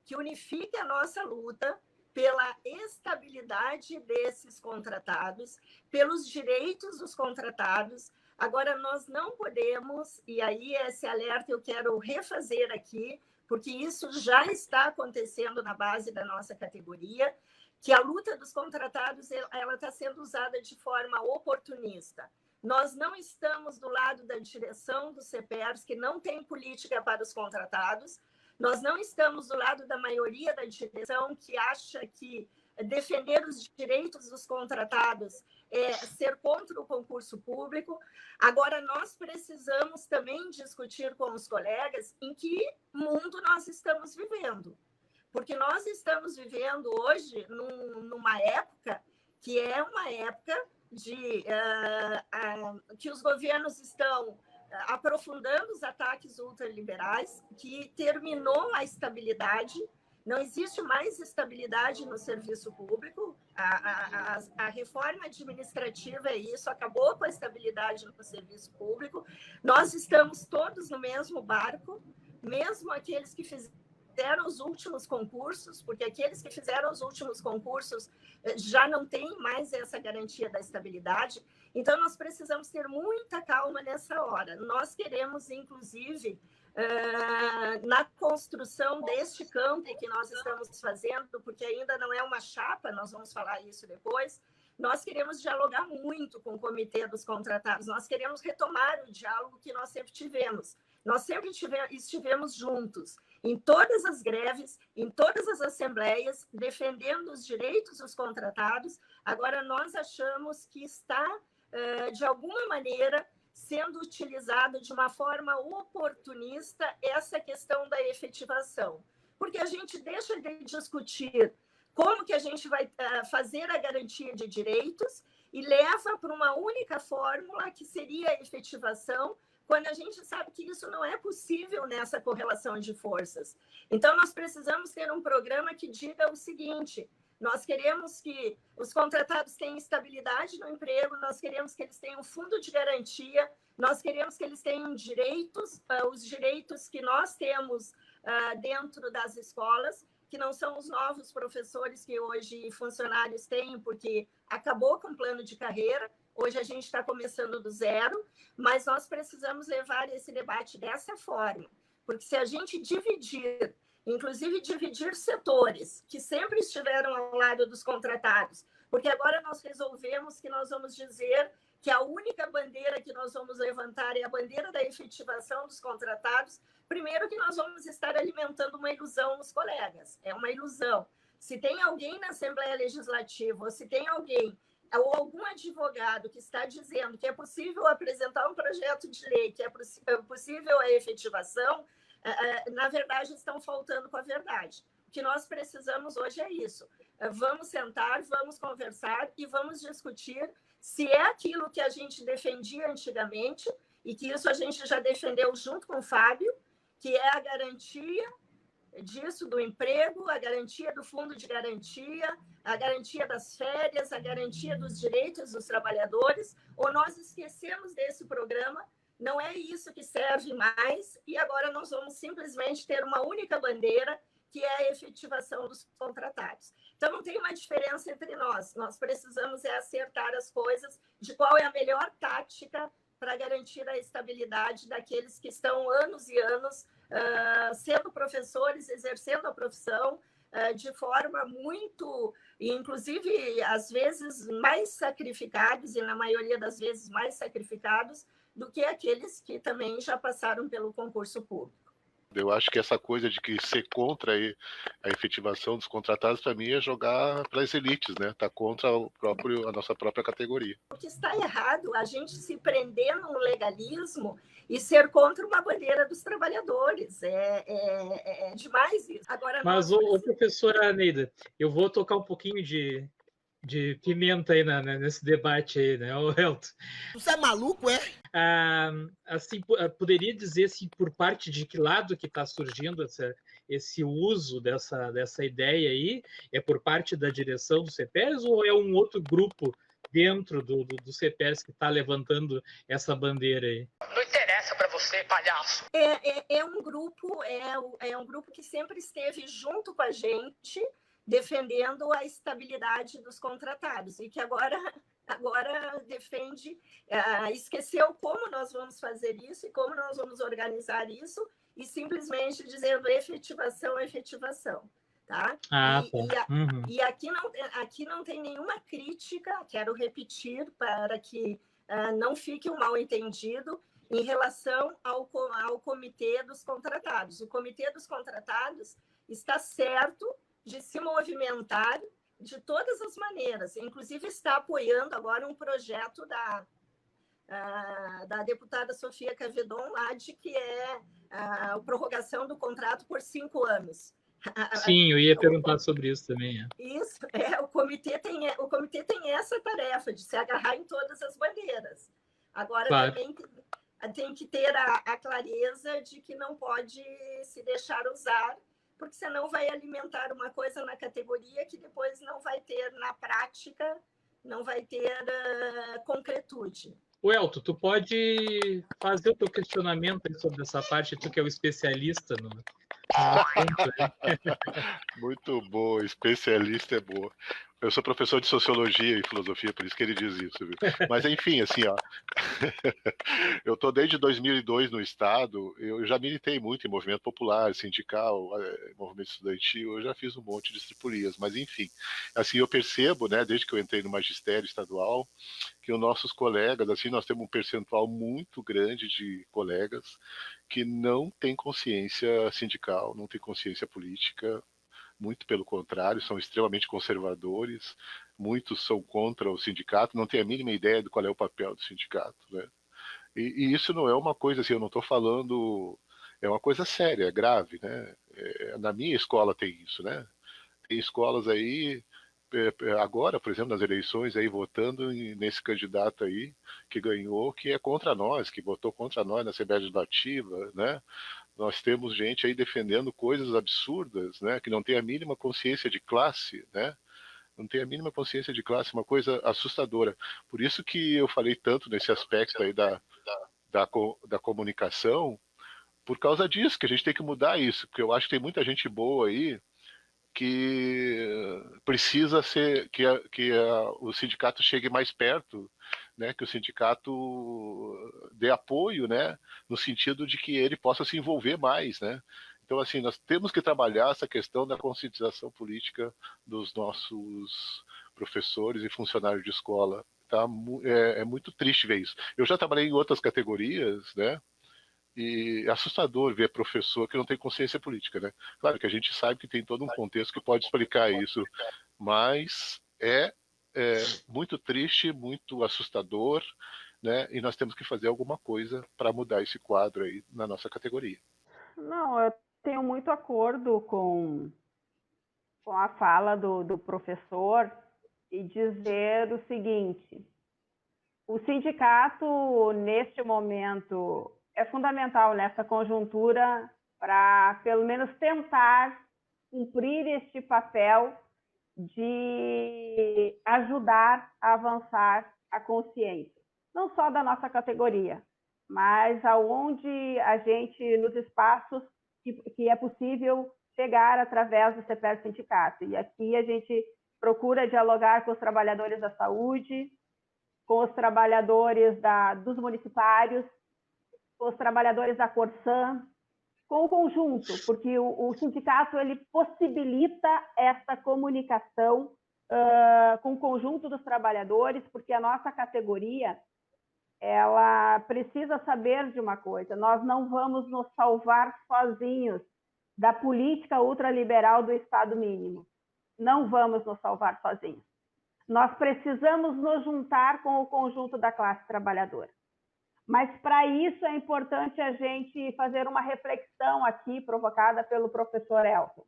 que unifique a nossa luta pela estabilidade desses contratados, pelos direitos dos contratados. Agora, nós não podemos, e aí esse alerta eu quero refazer aqui, porque isso já está acontecendo na base da nossa categoria, que a luta dos contratados ela está sendo usada de forma oportunista. Nós não estamos do lado da direção do CEPERS, que não tem política para os contratados. Nós não estamos do lado da maioria da direção, que acha que defender os direitos dos contratados é ser contra o concurso público. Agora, nós precisamos também discutir com os colegas em que mundo nós estamos vivendo. Porque nós estamos vivendo hoje numa época que é uma época que os governos estão aprofundando os ataques ultraliberais, que terminou a estabilidade. Não existe mais estabilidade no serviço público. A reforma administrativa é isso, acabou com a estabilidade no serviço público. Nós estamos todos no mesmo barco, mesmo aqueles que fizeram os últimos concursos, porque aqueles que fizeram os últimos concursos já não têm mais essa garantia da estabilidade. Então, nós precisamos ter muita calma nessa hora. Nós queremos, inclusive, na construção deste campo que nós estamos fazendo, porque ainda não é uma chapa, nós vamos falar isso depois, nós queremos dialogar muito com o Comitê dos Contratados, nós queremos retomar o diálogo que nós sempre tivemos. Nós sempre estivemos juntos, em todas as greves, em todas as assembleias, defendendo os direitos dos contratados. Agora, nós achamos que está, de alguma maneira, sendo utilizado de uma forma oportunista essa questão da efetivação. Porque a gente deixa de discutir como que a gente vai fazer a garantia de direitos e leva para uma única fórmula, que seria a efetivação, quando a gente sabe que isso não é possível nessa correlação de forças. Então, nós precisamos ter um programa que diga o seguinte: nós queremos que os contratados tenham estabilidade no emprego, nós queremos que eles tenham fundo de garantia, nós queremos que eles tenham direitos, os direitos que nós temos dentro das escolas, que não são os novos professores que hoje funcionários têm, porque acabou com o plano de carreira, hoje a gente está começando do zero, mas nós precisamos levar esse debate dessa forma, porque se a gente dividir, inclusive dividir setores que sempre estiveram ao lado dos contratados, porque agora nós resolvemos que nós vamos dizer que a única bandeira que nós vamos levantar é a bandeira da efetivação dos contratados. Primeiro, que nós vamos estar alimentando uma ilusão nos colegas, é uma ilusão. Se tem alguém na Assembleia Legislativa, ou se tem alguém, ou algum advogado que está dizendo que é possível apresentar um projeto de lei, que é possível a efetivação, na verdade, estão faltando com a verdade. O que nós precisamos hoje é isso. Vamos sentar, vamos conversar e vamos discutir se é aquilo que a gente defendia antigamente, e que isso a gente já defendeu junto com o Fábio, que é a garantia disso do emprego, a garantia do fundo de garantia, a garantia das férias, a garantia dos direitos dos trabalhadores, ou nós esquecemos desse programa. Não é isso que serve mais, e agora nós vamos simplesmente ter uma única bandeira, que é a efetivação dos contratados. Então, não tem uma diferença entre nós. Nós precisamos acertar as coisas de qual é a melhor tática para garantir a estabilidade daqueles que estão anos e anos sendo professores, exercendo a profissão de forma muito, inclusive, às vezes, mais sacrificados, e na maioria das vezes mais sacrificados, do que aqueles que também já passaram pelo concurso público. Eu acho que essa coisa de que ser contra a efetivação dos contratados, para mim, é jogar para as elites, né? Tá contra a nossa própria categoria. O que está errado, a gente se prender num legalismo e ser contra uma bandeira dos trabalhadores. É demais isso. Agora, mas, professora Neida, eu vou tocar um pouquinho de pimenta aí nesse debate aí, né, Elton? Você é maluco, é? Assim, poderia dizer assim, por parte de que lado que está surgindo esse uso dessa ideia aí? É por parte da direção do CEPERS ou é um outro grupo dentro do CEPERS que está levantando essa bandeira aí? Não interessa para você, palhaço. É um grupo que sempre esteve junto com a gente, defendendo a estabilidade dos contratados, e que agora defende, esqueceu como nós vamos fazer isso e como nós vamos organizar isso, e simplesmente dizendo efetivação. Tá? E aqui não tem nenhuma crítica, quero repetir para que não fique um mal-entendido, em relação ao Comitê dos Contratados. O Comitê dos Contratados está certo de se movimentar de todas as maneiras, inclusive está apoiando agora um projeto da deputada Sofia Cavedon, lá de que é a prorrogação do contrato por 5 anos. Sim, eu ia perguntar sobre isso também. Isso, o comitê tem essa tarefa de se agarrar em todas as bandeiras. Agora, Claro. também tem que ter a clareza de que não pode se deixar usar, porque senão vai alimentar uma coisa na categoria que depois não vai ter na prática, não vai ter concretude. O Elton, tu pode fazer o teu questionamento aí sobre essa parte, tu que é o especialista no assunto. Muito boa, especialista é boa. Eu sou professor de sociologia e filosofia, por isso que ele diz isso, viu? Mas enfim, assim, ó, eu tô desde 2002 no estado, eu já militei muito em movimento popular, sindical, movimento estudantil, eu já fiz um monte de estripulias, mas enfim, assim, eu percebo, né, desde que eu entrei no magistério estadual, que os nossos colegas, assim, nós temos um percentual muito grande de colegas que não têm consciência sindical, não têm consciência política, muito pelo contrário, são extremamente conservadores, muitos são contra o sindicato, não têm a mínima ideia de qual é o papel do sindicato, né? E isso não é uma coisa assim, eu não estou falando, é uma coisa séria, é grave, né? Na minha escola tem isso, né? Tem escolas aí, agora, por exemplo, nas eleições aí, votando nesse candidato aí, que ganhou, que é contra nós, que votou contra nós na Assembleia Legislativa, né? Nós temos gente aí defendendo coisas absurdas, né? Que não tem a mínima consciência de classe, né? Não tem a mínima consciência de classe, uma coisa assustadora. Por isso que eu falei tanto nesse aspecto aí da comunicação, por causa disso, que a gente tem que mudar isso, porque eu acho que tem muita gente boa aí que precisa ser que o sindicato chegue mais perto, né, que o sindicato dê apoio, né, no sentido de que ele possa se envolver mais, né. Então, assim, nós temos que trabalhar essa questão da conscientização política dos nossos professores e funcionários de escola. Tá? É muito triste ver isso. Eu já trabalhei em outras categorias, né, e é assustador ver professor que não tem consciência política, né? Claro que a gente sabe que tem todo um contexto que pode explicar isso, mas é muito triste, muito assustador, né? E nós temos que fazer alguma coisa para mudar esse quadro aí na nossa categoria. Não, eu tenho muito acordo com a fala do professor e dizer o seguinte: o sindicato, neste momento, é fundamental nessa conjuntura para, pelo menos, tentar cumprir este papel de ajudar a avançar a consciência, não só da nossa categoria, mas aonde a gente, nos espaços que é possível chegar através do CEPER Sindicato. E aqui a gente procura dialogar com os trabalhadores da saúde, com os trabalhadores dos municipários, com os trabalhadores da Corsã, com o conjunto, porque o sindicato ele possibilita essa comunicação com o conjunto dos trabalhadores, porque a nossa categoria ela precisa saber de uma coisa: nós não vamos nos salvar sozinhos da política ultraliberal do Estado mínimo. Não vamos nos salvar sozinhos. Nós precisamos nos juntar com o conjunto da classe trabalhadora. Mas, para isso, é importante a gente fazer uma reflexão aqui, provocada pelo professor Elton.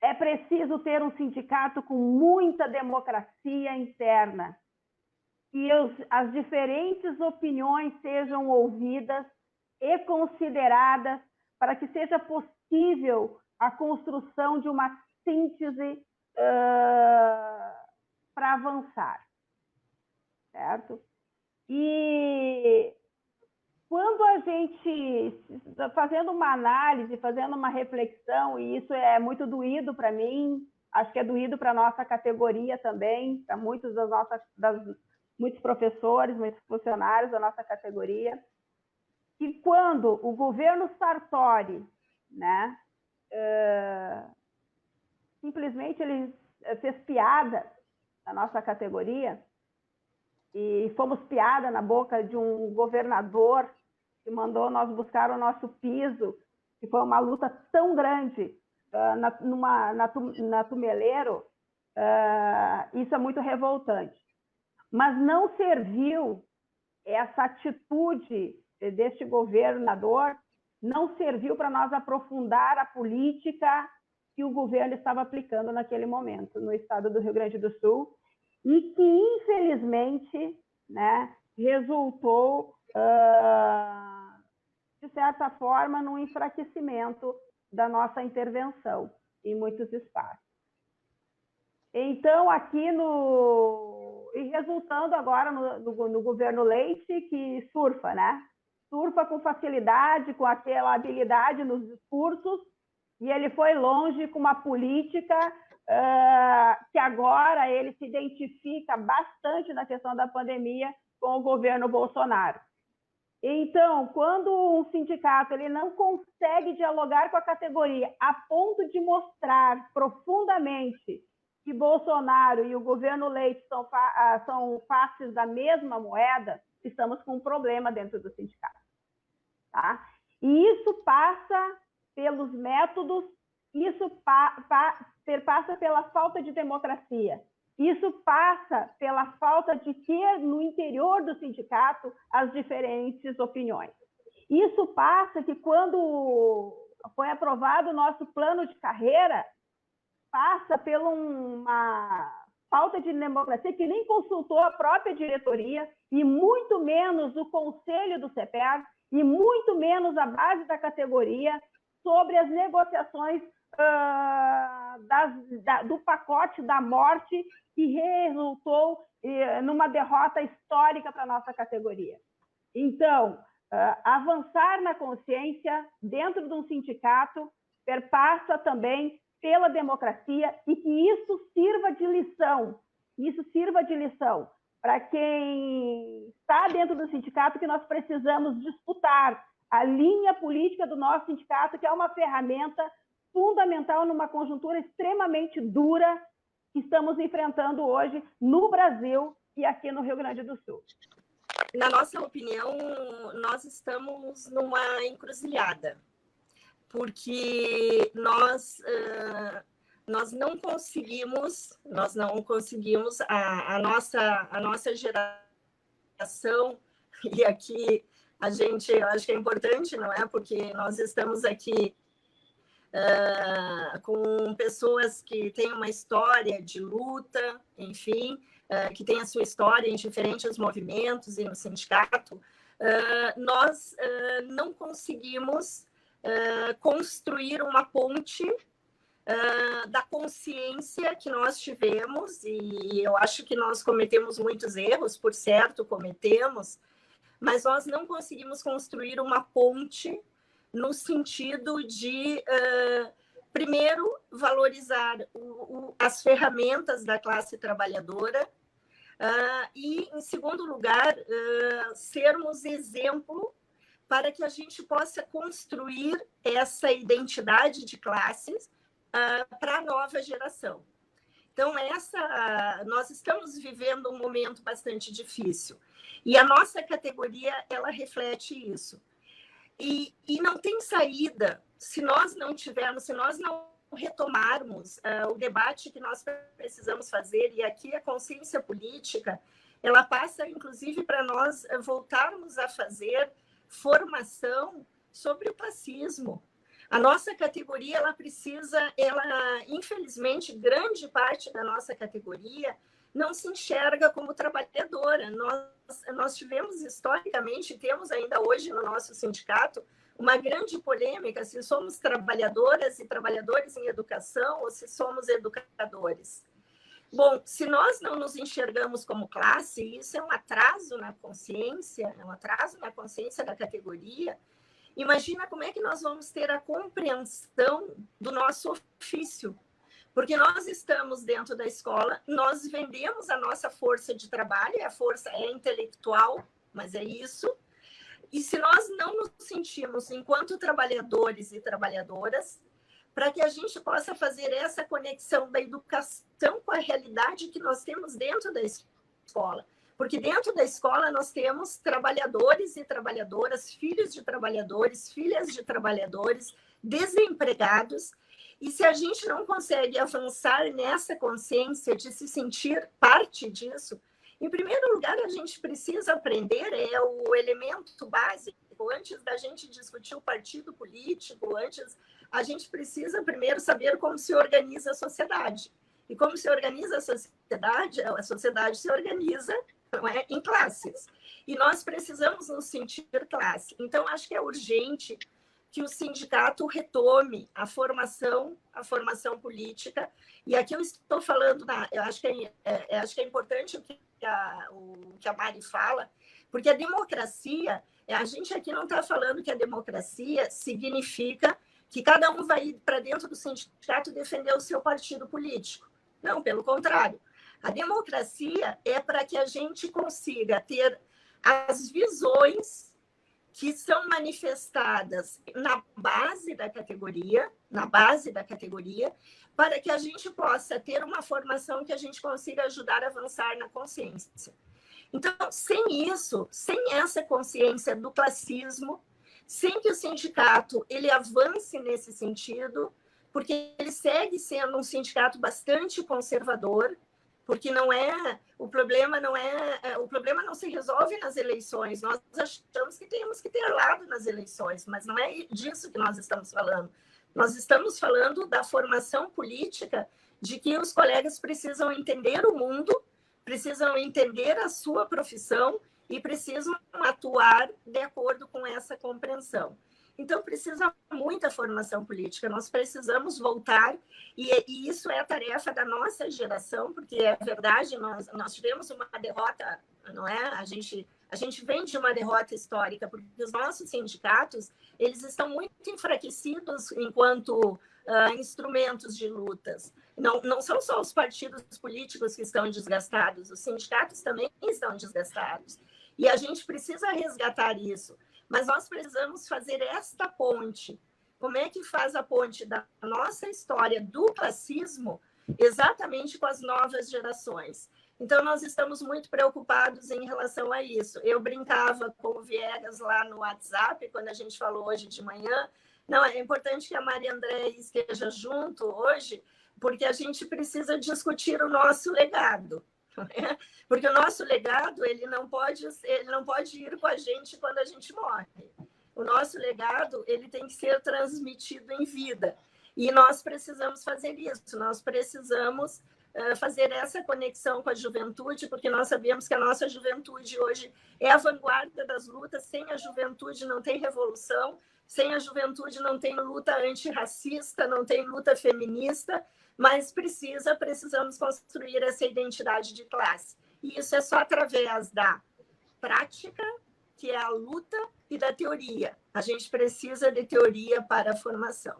É preciso ter um sindicato com muita democracia interna, que as diferentes opiniões sejam ouvidas e consideradas para que seja possível a construção de uma síntese para avançar, certo? E quando a gente, fazendo uma análise, fazendo uma reflexão, e isso é muito doído para mim, acho que é doído para a nossa categoria também, para muitos muitos professores, muitos funcionários da nossa categoria, que quando o governo Sartori, né, simplesmente ele fez piada na nossa categoria, e fomos piada na boca de um governador que mandou nós buscar o nosso piso, que foi uma luta tão grande na Tumeleiro, isso é muito revoltante. Mas não serviu essa atitude deste governador, não serviu para nós aprofundar a política que o governo estava aplicando naquele momento no estado do Rio Grande do Sul e que, infelizmente, né, resultou, de certa forma, no enfraquecimento da nossa intervenção em muitos espaços. Então, aqui e resultando agora no governo Leite, que surfa, né? Surfa com facilidade, com aquela habilidade nos discursos, e ele foi longe com uma política que agora ele se identifica bastante na questão da pandemia com o governo Bolsonaro. Então, quando um sindicato ele não consegue dialogar com a categoria a ponto de mostrar profundamente que Bolsonaro e o governo Leite são faces da mesma moeda, estamos com um problema dentro do sindicato. Tá? E isso passa pelos métodos, isso passa pela falta de democracia, isso passa pela falta de ter no interior do sindicato as diferentes opiniões. Isso passa que quando foi aprovado o nosso plano de carreira, passa por uma falta de democracia que nem consultou a própria diretoria e muito menos o conselho do CEPER e muito menos a base da categoria sobre as negociações do pacote da morte que resultou numa derrota histórica para a nossa categoria. Então, avançar na consciência dentro de um sindicato perpassa também pela democracia e que isso sirva de lição para quem está dentro do sindicato, que nós precisamos disputar a linha política do nosso sindicato, que é uma ferramenta fundamental numa conjuntura extremamente dura que estamos enfrentando hoje no Brasil e aqui no Rio Grande do Sul. Na nossa opinião, nós estamos numa encruzilhada, porque nós não conseguimos, a nossa geração, e aqui eu acho que é importante, não é? Porque nós estamos aqui com pessoas que têm uma história de luta, enfim, que têm a sua história em diferentes movimentos e no sindicato, nós não conseguimos construir uma ponte da consciência que nós tivemos, e eu acho que nós cometemos muitos erros, por certo, cometemos, mas nós não conseguimos construir uma ponte no sentido de, primeiro, valorizar as ferramentas da classe trabalhadora e, em segundo lugar, sermos exemplo para que a gente possa construir essa identidade de classes para a nova geração. Então, nós estamos vivendo um momento bastante difícil. E a nossa categoria, ela reflete isso. E não tem saída se nós não retomarmos o debate que nós precisamos fazer, e aqui a consciência política, ela passa, inclusive, para nós voltarmos a fazer formação sobre o classismo. A nossa categoria, infelizmente, grande parte da nossa categoria não se enxerga como trabalhadora. Nós tivemos historicamente, temos ainda hoje no nosso sindicato, uma grande polêmica se somos trabalhadoras e trabalhadores em educação ou se somos educadores. Bom, se nós não nos enxergamos como classe, isso é um atraso na consciência, da categoria. Imagina como é que nós vamos ter a compreensão do nosso ofício. Porque nós estamos dentro da escola, nós vendemos a nossa força de trabalho, a força é intelectual, mas é isso. E se nós não nos sentimos enquanto trabalhadores e trabalhadoras, para que a gente possa fazer essa conexão da educação com a realidade que nós temos dentro da escola. Porque dentro da escola nós temos trabalhadores e trabalhadoras, filhos de trabalhadores, filhas de trabalhadores, desempregados. E se a gente não consegue avançar nessa consciência de se sentir parte disso, em primeiro lugar, a gente precisa aprender, o elemento básico antes da gente discutir o partido político, a gente precisa primeiro saber como se organiza a sociedade. E como se organiza a sociedade se organiza, não é, em classes. E nós precisamos nos sentir classe. Então, acho que é urgente que o sindicato retome a formação política. E aqui eu estou falando, eu acho que é importante o que a Mari fala, porque a democracia, a gente aqui não está falando que a democracia significa que cada um vai ir para dentro do sindicato defender o seu partido político. Não, pelo contrário. A democracia é para que a gente consiga ter as visões que são manifestadas na base da categoria, para que a gente possa ter uma formação que a gente consiga ajudar a avançar na consciência. Então, sem isso, sem essa consciência do classismo, sem que o sindicato ele avance nesse sentido, porque ele segue sendo um sindicato bastante conservador, porque o problema não se resolve nas eleições. Nós achamos que temos que ter lado nas eleições, mas não é disso que nós estamos falando. Nós estamos falando da formação política, de que os colegas precisam entender o mundo, precisam entender a sua profissão e precisam atuar de acordo com essa compreensão. Então, precisa muita formação política, nós precisamos voltar, e isso é a tarefa da nossa geração, porque é verdade, nós tivemos uma derrota, não é? A gente vem de uma derrota histórica, porque os nossos sindicatos, eles estão muito enfraquecidos enquanto instrumentos de lutas. Não são só os partidos políticos que estão desgastados, os sindicatos também estão desgastados. E a gente precisa resgatar isso. Mas nós precisamos fazer esta ponte. Como é que faz a ponte da nossa história do classismo exatamente com as novas gerações? Então, nós estamos muito preocupados em relação a isso. Eu brincava com o Viegas lá no WhatsApp, quando a gente falou hoje de manhã. Não, é importante que a Maria Andréia esteja junto hoje, porque a gente precisa discutir o nosso legado. Porque o nosso legado ele não pode ir com a gente quando a gente morre. O nosso legado ele tem que ser transmitido em vida. E nós precisamos fazer isso, nós precisamos fazer essa conexão com a juventude, porque nós sabemos que a nossa juventude hoje é a vanguarda das lutas. Sem a juventude não tem revolução, sem a juventude não tem luta antirracista, não tem luta feminista, mas precisamos construir essa identidade de classe. E isso é só através da prática, que é a luta, e da teoria. A gente precisa de teoria para a formação.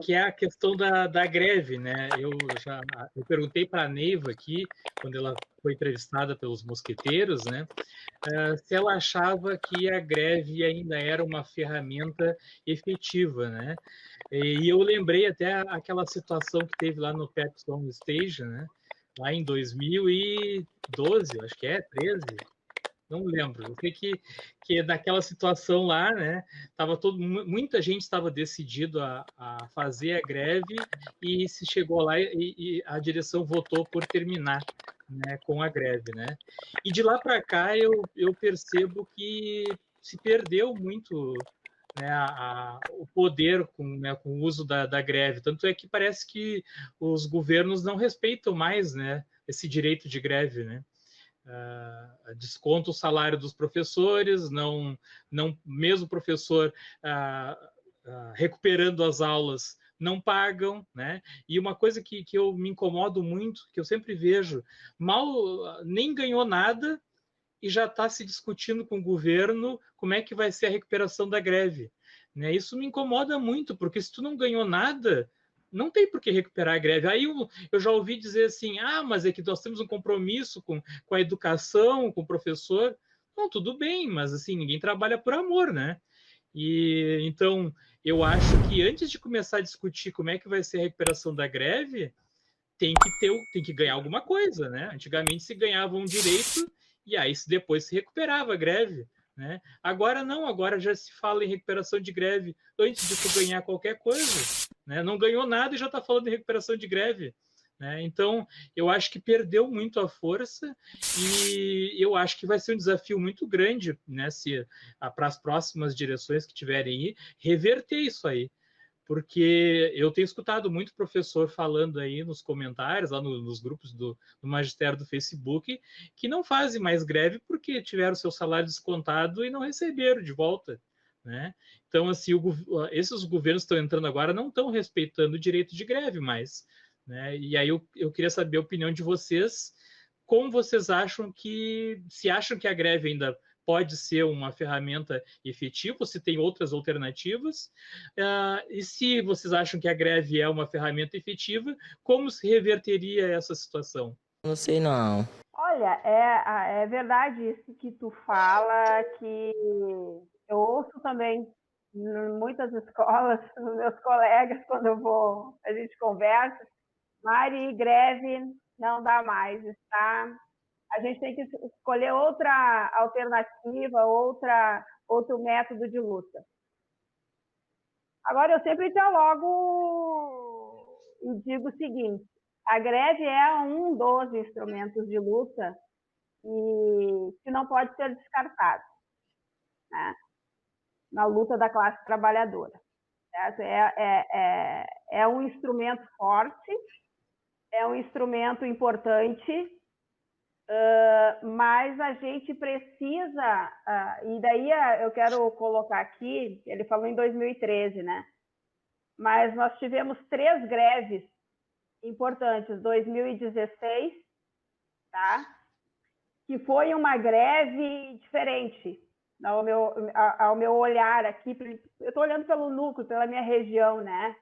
Que é a questão da greve, né? Eu perguntei para a Neiva aqui, quando ela foi entrevistada pelos mosqueteiros, né? Se ela achava que a greve ainda era uma ferramenta efetiva, né? E eu lembrei até aquela situação que teve lá no Pepsi On Stage, né? Lá em 2012, acho que 13, não lembro. Eu sei que naquela situação lá, né? Muita gente estava decidido a fazer a greve e se chegou lá e a direção votou por terminar, né, com a greve, né? E de lá para cá eu percebo que se perdeu muito, né, o poder com o uso da greve. Tanto é que parece que os governos não respeitam mais, né, esse direito de greve, né? Desconta o salário dos professores, não mesmo o professor recuperando as aulas não pagam, né? E uma coisa que eu me incomodo muito, que eu sempre vejo, nem ganhou nada e já está se discutindo com o governo como é que vai ser a recuperação da greve, né? Isso me incomoda muito, porque se tu não ganhou nada, não tem por que recuperar a greve. Aí eu já ouvi dizer assim, mas é que nós temos um compromisso com a educação, com o professor. Não, tudo bem, mas assim, ninguém trabalha por amor, né? E então, eu acho que antes de começar a discutir como é que vai ser a recuperação da greve, tem que ganhar alguma coisa, né? Antigamente se ganhava um direito e aí depois se recuperava a greve, né? Agora não, agora já se fala em recuperação de greve antes de tu ganhar qualquer coisa, né? Não ganhou nada e já está falando em recuperação de greve, né? Então, eu acho que perdeu muito a força e eu acho que vai ser um desafio muito grande, né, se para as próximas direções que tiverem aí, reverter isso aí. Porque eu tenho escutado muito professor falando aí nos comentários, lá nos grupos do magistério do Facebook, que não fazem mais greve porque tiveram seu salário descontado e não receberam de volta, né? Então, assim, esses governos que estão entrando agora não estão respeitando o direito de greve mais, né? E aí eu queria saber a opinião de vocês, como vocês acham se acham que a greve ainda pode ser uma ferramenta efetiva, ou se tem outras alternativas, e se vocês acham que a greve é uma ferramenta efetiva, como se reverteria essa situação? Não sei não. Olha, é verdade isso que tu fala, que eu ouço também em muitas escolas, os meus colegas, quando a gente conversa, Mari, greve não dá mais, a gente tem que escolher outra alternativa, outro método de luta. Agora, eu sempre dialogo e digo o seguinte, a greve é um dos instrumentos de luta e que não pode ser descartado, né, na luta da classe trabalhadora. Certo? É um instrumento forte, é um instrumento importante, mas a gente precisa, e daí eu quero colocar aqui, ele falou em 2013, né? Mas nós tivemos 3 greves importantes, 2016, tá? Que foi uma greve diferente, ao meu olhar aqui, eu estou olhando pelo núcleo, pela minha região, né?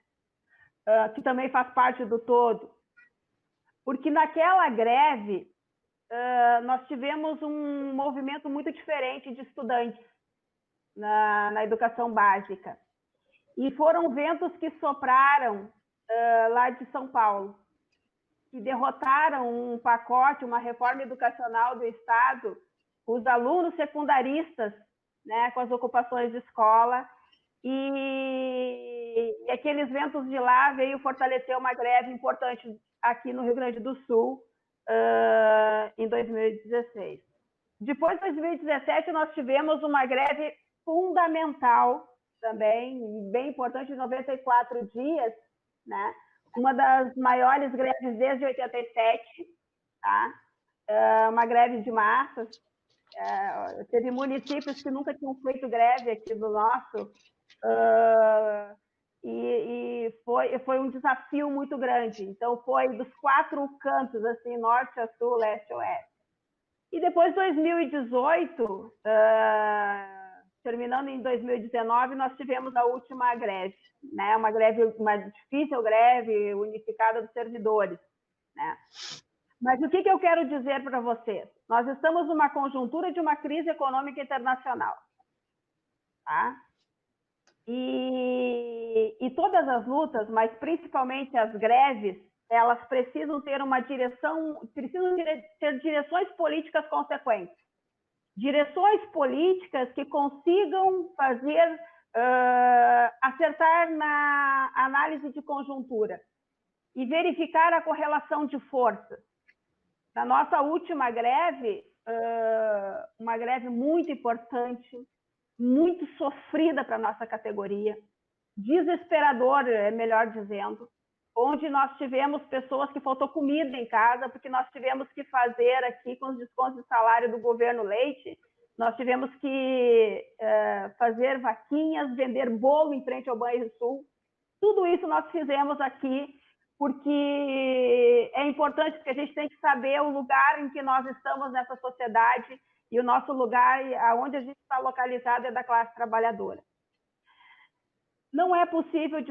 Que também faz parte do todo. Porque naquela greve, nós tivemos um movimento muito diferente de estudantes na educação básica. E foram ventos que sopraram lá de São Paulo, que derrotaram um pacote, uma reforma educacional do Estado, os alunos secundaristas, né, com as ocupações de escola, e aqueles ventos de lá veio fortalecer uma greve importante aqui no Rio Grande do Sul, em 2016. Depois, em 2017, nós tivemos uma greve fundamental também, bem importante, de 94 dias, né? Uma das maiores greves desde 87, tá? Uma greve de massas. Teve municípios que nunca tinham feito greve aqui do nosso, e foi um desafio muito grande. Então, foi dos 4 cantos, assim, norte a sul, leste a oeste. E depois, 2018, terminando em 2019, nós tivemos a última greve, né? Uma difícil greve unificada dos servidores, né? Mas o que eu quero dizer para vocês? Nós estamos numa conjuntura de uma crise econômica internacional, tá? E todas as lutas, mas principalmente as greves, elas precisam ter uma direção, precisam ter direções políticas consequentes. Direções políticas que consigam fazer, acertar na análise de conjuntura e verificar a correlação de forças. Na nossa última greve, uma greve muito importante, muito sofrida para a nossa categoria, desesperadora, é melhor dizendo, onde nós tivemos pessoas que faltou comida em casa, porque nós tivemos que fazer aqui, com os descontos de salário do governo Leite, nós tivemos que fazer vaquinhas, vender bolo em frente ao Banrisul. Tudo isso nós fizemos aqui, porque é importante, porque a gente tem que saber o lugar em que nós estamos nessa sociedade, e o nosso lugar, aonde a gente está localizado, é da classe trabalhadora. Não é possível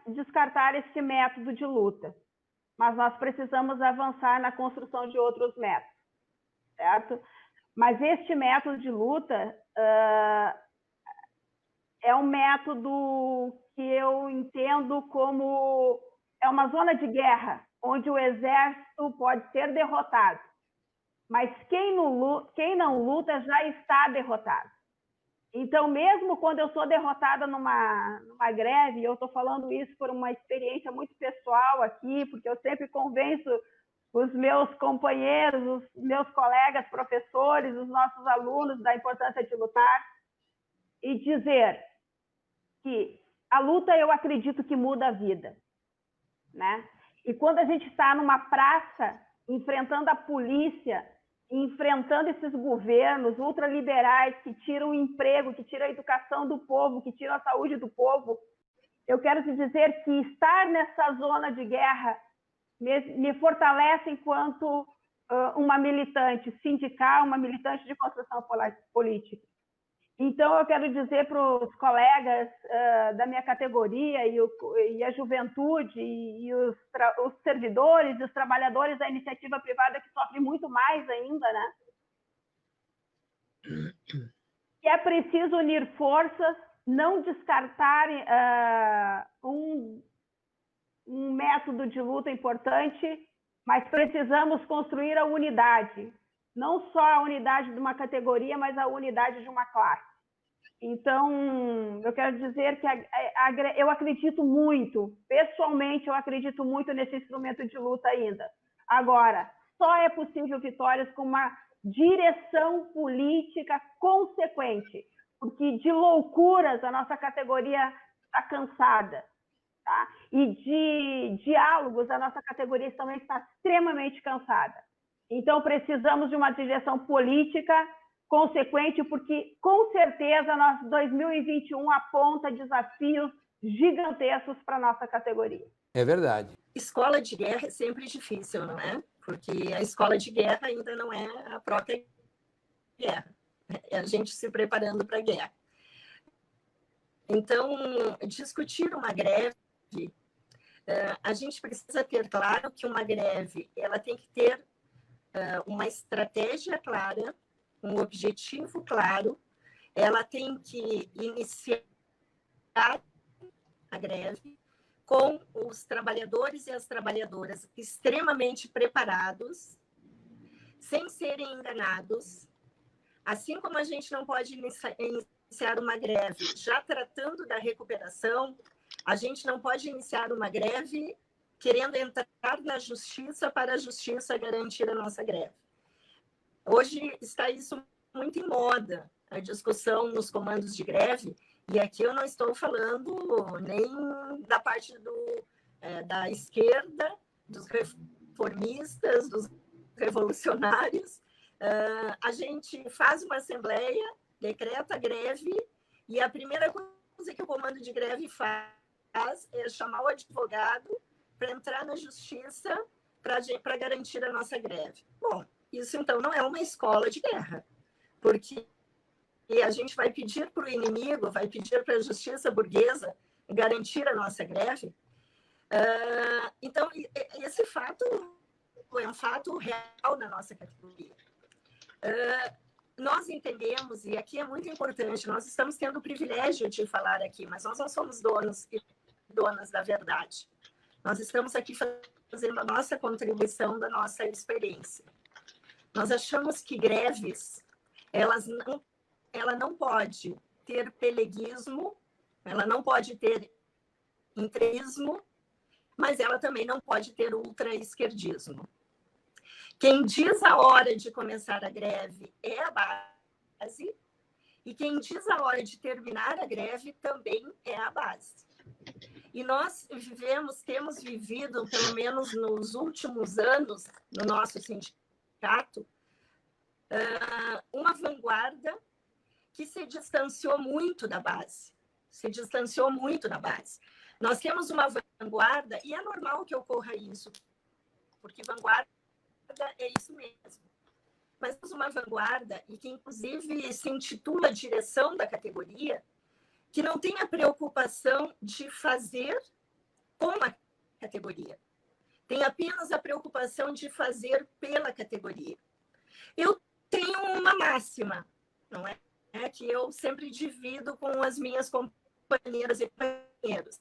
descartar esse método de luta, mas nós precisamos avançar na construção de outros métodos, certo? Mas este método de luta é um método que eu entendo como uma zona de guerra, onde o exército pode ser derrotado, mas quem não luta já está derrotado. Então, mesmo quando eu sou derrotada numa greve, eu estou falando isso por uma experiência muito pessoal aqui, porque eu sempre convenço os meus companheiros, os meus colegas, professores, os nossos alunos da importância de lutar e dizer que a luta, eu acredito que muda a vida, né? E quando a gente está numa praça, enfrentando a polícia, enfrentando esses governos ultraliberais que tiram o emprego, que tiram a educação do povo, que tiram a saúde do povo, eu quero te dizer que estar nessa zona de guerra me fortalece enquanto uma militante sindical, uma militante de construção política. Então, eu quero dizer para os colegas da minha categoria e a juventude e os servidores e os trabalhadores da iniciativa privada que sofrem muito mais ainda, né? Que é preciso unir forças, não descartar um método de luta importante, mas precisamos construir a unidade. Não só a unidade de uma categoria, mas a unidade de uma classe. Então, eu quero dizer que eu acredito muito, pessoalmente, eu acredito muito nesse instrumento de luta ainda. Agora, só é possível vitórias com uma direção política consequente, porque de loucuras a nossa categoria está cansada, tá? E de diálogos a nossa categoria também está extremamente cansada. Então, precisamos de uma direção política consequente, porque, com certeza, nosso 2021 aponta desafios gigantescos para a nossa categoria. É verdade. Escola de guerra é sempre difícil, não é? Porque a escola de guerra ainda não é a própria guerra. É a gente se preparando para a guerra. Então, discutir uma greve, a gente precisa ter claro que uma greve ela tem que ter uma estratégia clara, um objetivo claro, ela tem que iniciar a greve com os trabalhadores e as trabalhadoras extremamente preparados, sem serem enganados, assim como a gente não pode iniciar uma greve já tratando da recuperação, a gente não pode iniciar uma greve querendo entrar na justiça para a justiça garantir a nossa greve. Hoje está isso muito em moda, a discussão nos comandos de greve, e aqui eu não estou falando nem da parte da esquerda, dos reformistas, dos revolucionários. A gente faz uma assembleia, decreta a greve, e a primeira coisa que o comando de greve faz é chamar o advogado para entrar na justiça para garantir a nossa greve. Bom, isso então não é uma escola de guerra, porque a gente vai pedir para o inimigo, vai pedir para a justiça burguesa garantir a nossa greve. Então, esse fato é um fato real na nossa categoria. Nós entendemos, e aqui é muito importante, nós estamos tendo o privilégio de falar aqui, mas nós não somos donos e donas da verdade. Nós estamos aqui fazendo a nossa contribuição da nossa experiência. Nós achamos que greves, ela não pode ter peleguismo, ela não pode ter entreguismo, mas ela também não pode ter ultra-esquerdismo. Quem diz a hora de começar a greve é a base, e quem diz a hora de terminar a greve também é a base. E nós temos vivido, pelo menos nos últimos anos, no nosso sindicato, uma vanguarda que se distanciou muito da base. Nós temos uma vanguarda, e é normal que ocorra isso, porque vanguarda é isso mesmo. Mas temos uma vanguarda, e que inclusive se intitula direção da categoria, que não tem a preocupação de fazer com a categoria. Tem apenas a preocupação de fazer pela categoria. Eu tenho uma máxima, não é? Que eu sempre divido com as minhas companheiras e companheiros.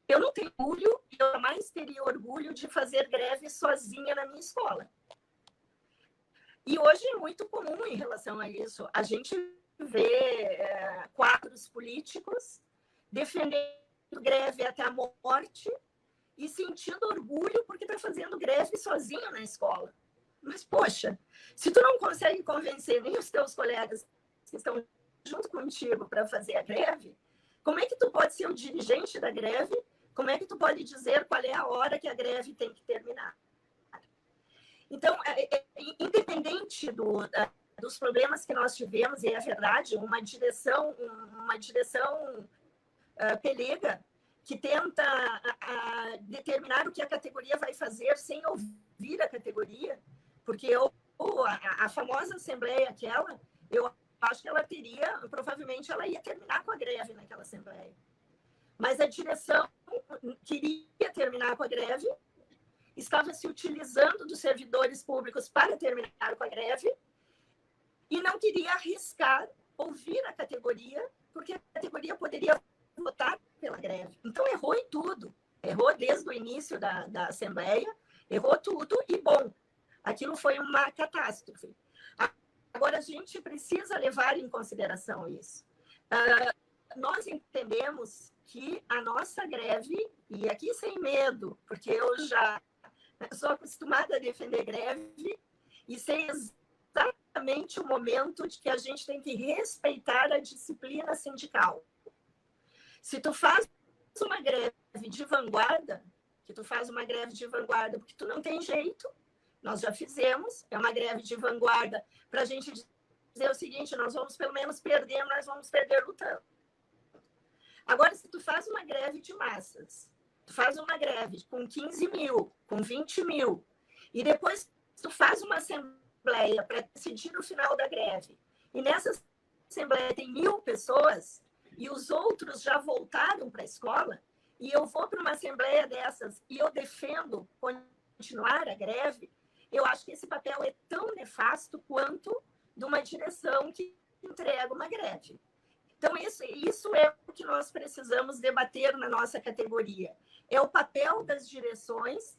Eu não tenho orgulho, eu jamais teria orgulho de fazer greve sozinha na minha escola. E hoje é muito comum em relação a isso. A gente ver quadros políticos defendendo greve até a morte e sentindo orgulho porque está fazendo greve sozinho na escola. Mas, poxa, se tu não consegue convencer nem os teus colegas que estão junto contigo para fazer a greve, como é que tu pode ser o dirigente da greve? Como é que tu pode dizer qual é a hora que a greve tem que terminar? Então, independente dos problemas que nós tivemos, e é verdade, uma direção pelega que tenta determinar o que a categoria vai fazer sem ouvir a categoria, porque a famosa assembleia aquela, eu acho que provavelmente ela ia terminar com a greve naquela assembleia. Mas a direção queria terminar com a greve, estava se utilizando dos servidores públicos para terminar com a greve e não queria arriscar ouvir a categoria, porque a categoria poderia votar pela greve. Então, errou em tudo. Errou desde o início da Assembleia, errou tudo e, bom, aquilo foi uma catástrofe. Agora, a gente precisa levar em consideração isso. Nós entendemos que a nossa greve, e aqui sem medo, porque eu já sou acostumada a defender greve, e sei exatamente o momento de que a gente tem que respeitar a disciplina sindical. Se tu faz uma greve de vanguarda, porque tu não tem jeito, nós já fizemos, é uma greve de vanguarda para a gente dizer o seguinte, nós vamos pelo menos perder, nós vamos perder lutando. Agora, se tu faz uma greve de massas, tu faz uma greve com 15 mil, com 20 mil, e depois tu faz uma assembleia para decidir o final da greve, e nessa assembleia tem 1.000 pessoas, e os outros já voltaram para a escola, e eu vou para uma assembleia dessas e eu defendo continuar a greve, eu acho que esse papel é tão nefasto quanto de uma direção que entrega uma greve. Então, isso é o que nós precisamos debater na nossa categoria. É o papel das direções,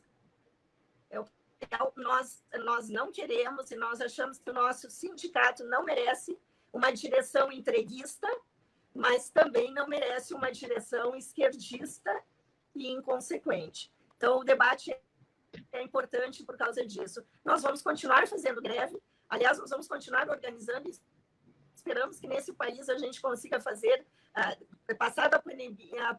nós não queremos e nós achamos que o nosso sindicato não merece uma direção entreguista, mas também não merece uma direção esquerdista e inconsequente. Então, o debate é importante por causa disso. Nós vamos continuar fazendo greve, aliás, nós vamos continuar organizando isso. Esperamos que nesse país a gente consiga fazer, passada a pandemia,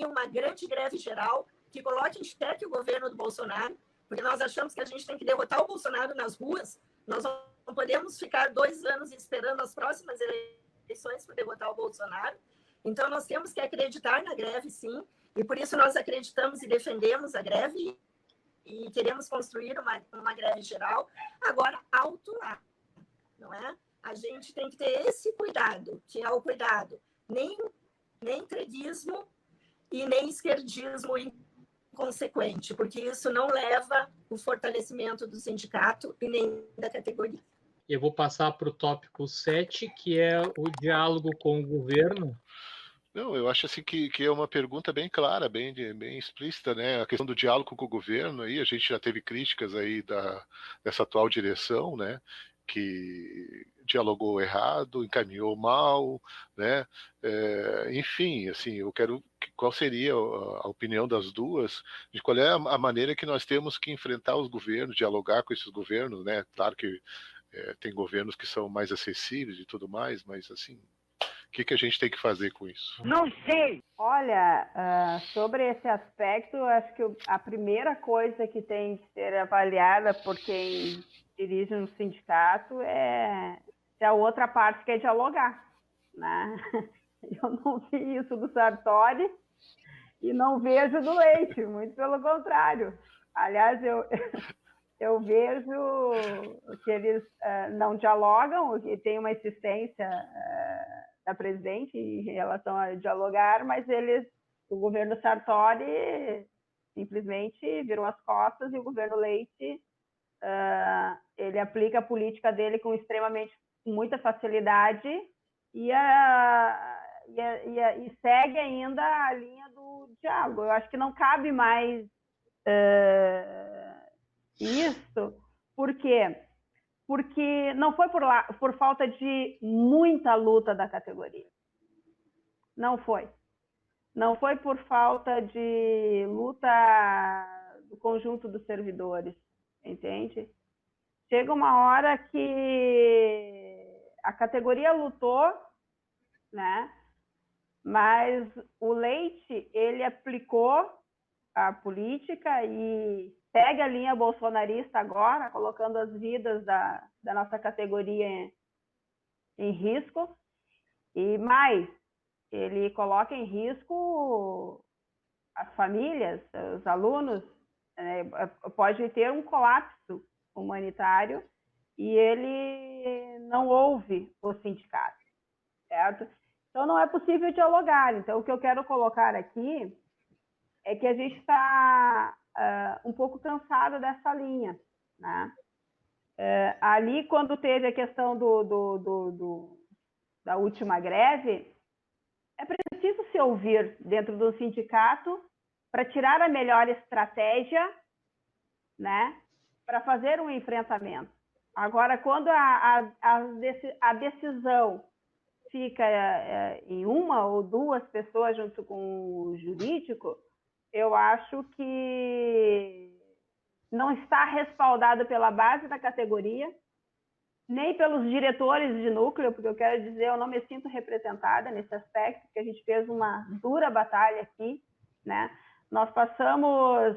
uma grande greve geral que coloque em xeque o governo do Bolsonaro, porque nós achamos que a gente tem que derrotar o Bolsonaro nas ruas, nós não podemos ficar 2 anos esperando as próximas eleições para derrotar o Bolsonaro. Então, nós temos que acreditar na greve, sim, e por isso nós acreditamos e defendemos a greve e queremos construir uma greve geral. Agora, alto lá, não é? A gente tem que ter esse cuidado, que é o cuidado nem entreguismo e nem esquerdismo inconsequente, porque isso não leva o fortalecimento do sindicato e nem da categoria. Eu vou passar para o tópico 7, que é o diálogo com o governo. Não, eu acho assim que é uma pergunta bem clara, bem explícita, né? A questão do diálogo com o governo, aí a gente já teve críticas aí dessa atual direção, né? Que dialogou errado, encaminhou mal, né? Enfim, assim, eu quero qual seria a opinião das duas, de qual é a maneira que nós temos que enfrentar os governos, dialogar com esses governos, né? Claro que tem governos que são mais acessíveis e tudo mais, mas assim, o que a gente tem que fazer com isso? Não sei! Olha, sobre esse aspecto, acho que a primeira coisa que tem que ser avaliada por quem dirige um sindicato é se a outra parte quer dialogar, né? Eu não vi isso do Sartori e não vejo do Leite, muito pelo contrário. Aliás, eu vejo que eles não dialogam, que tem uma insistência da presidente em relação a dialogar, mas o governo Sartori simplesmente virou as costas e o governo Leite ele aplica a política dele com muita facilidade e segue ainda a linha do diálogo. Eu acho que não cabe mais isso. Por quê? porque não foi por falta de muita luta da categoria. Não foi. Não foi por falta de luta do conjunto dos servidores, entende? Chega uma hora que a categoria lutou, né? Mas o Leite, ele aplicou a política e segue a linha bolsonarista agora, colocando as vidas da nossa categoria em risco. E mais, ele coloca em risco as famílias, os alunos, pode ter um colapso humanitário e ele não ouve o sindicato, certo? Então, não é possível dialogar. Então, o que eu quero colocar aqui é que a gente está um pouco cansado dessa linha, né? Ali, quando teve a questão da última greve, é preciso se ouvir dentro do sindicato para tirar a melhor estratégia, né, para fazer um enfrentamento. Agora, quando a decisão fica em uma ou duas pessoas junto com o jurídico, eu acho que não está respaldado pela base da categoria, nem pelos diretores de núcleo, porque eu quero dizer, eu não me sinto representada nesse aspecto, porque a gente fez uma dura batalha aqui, né? Nós passamos,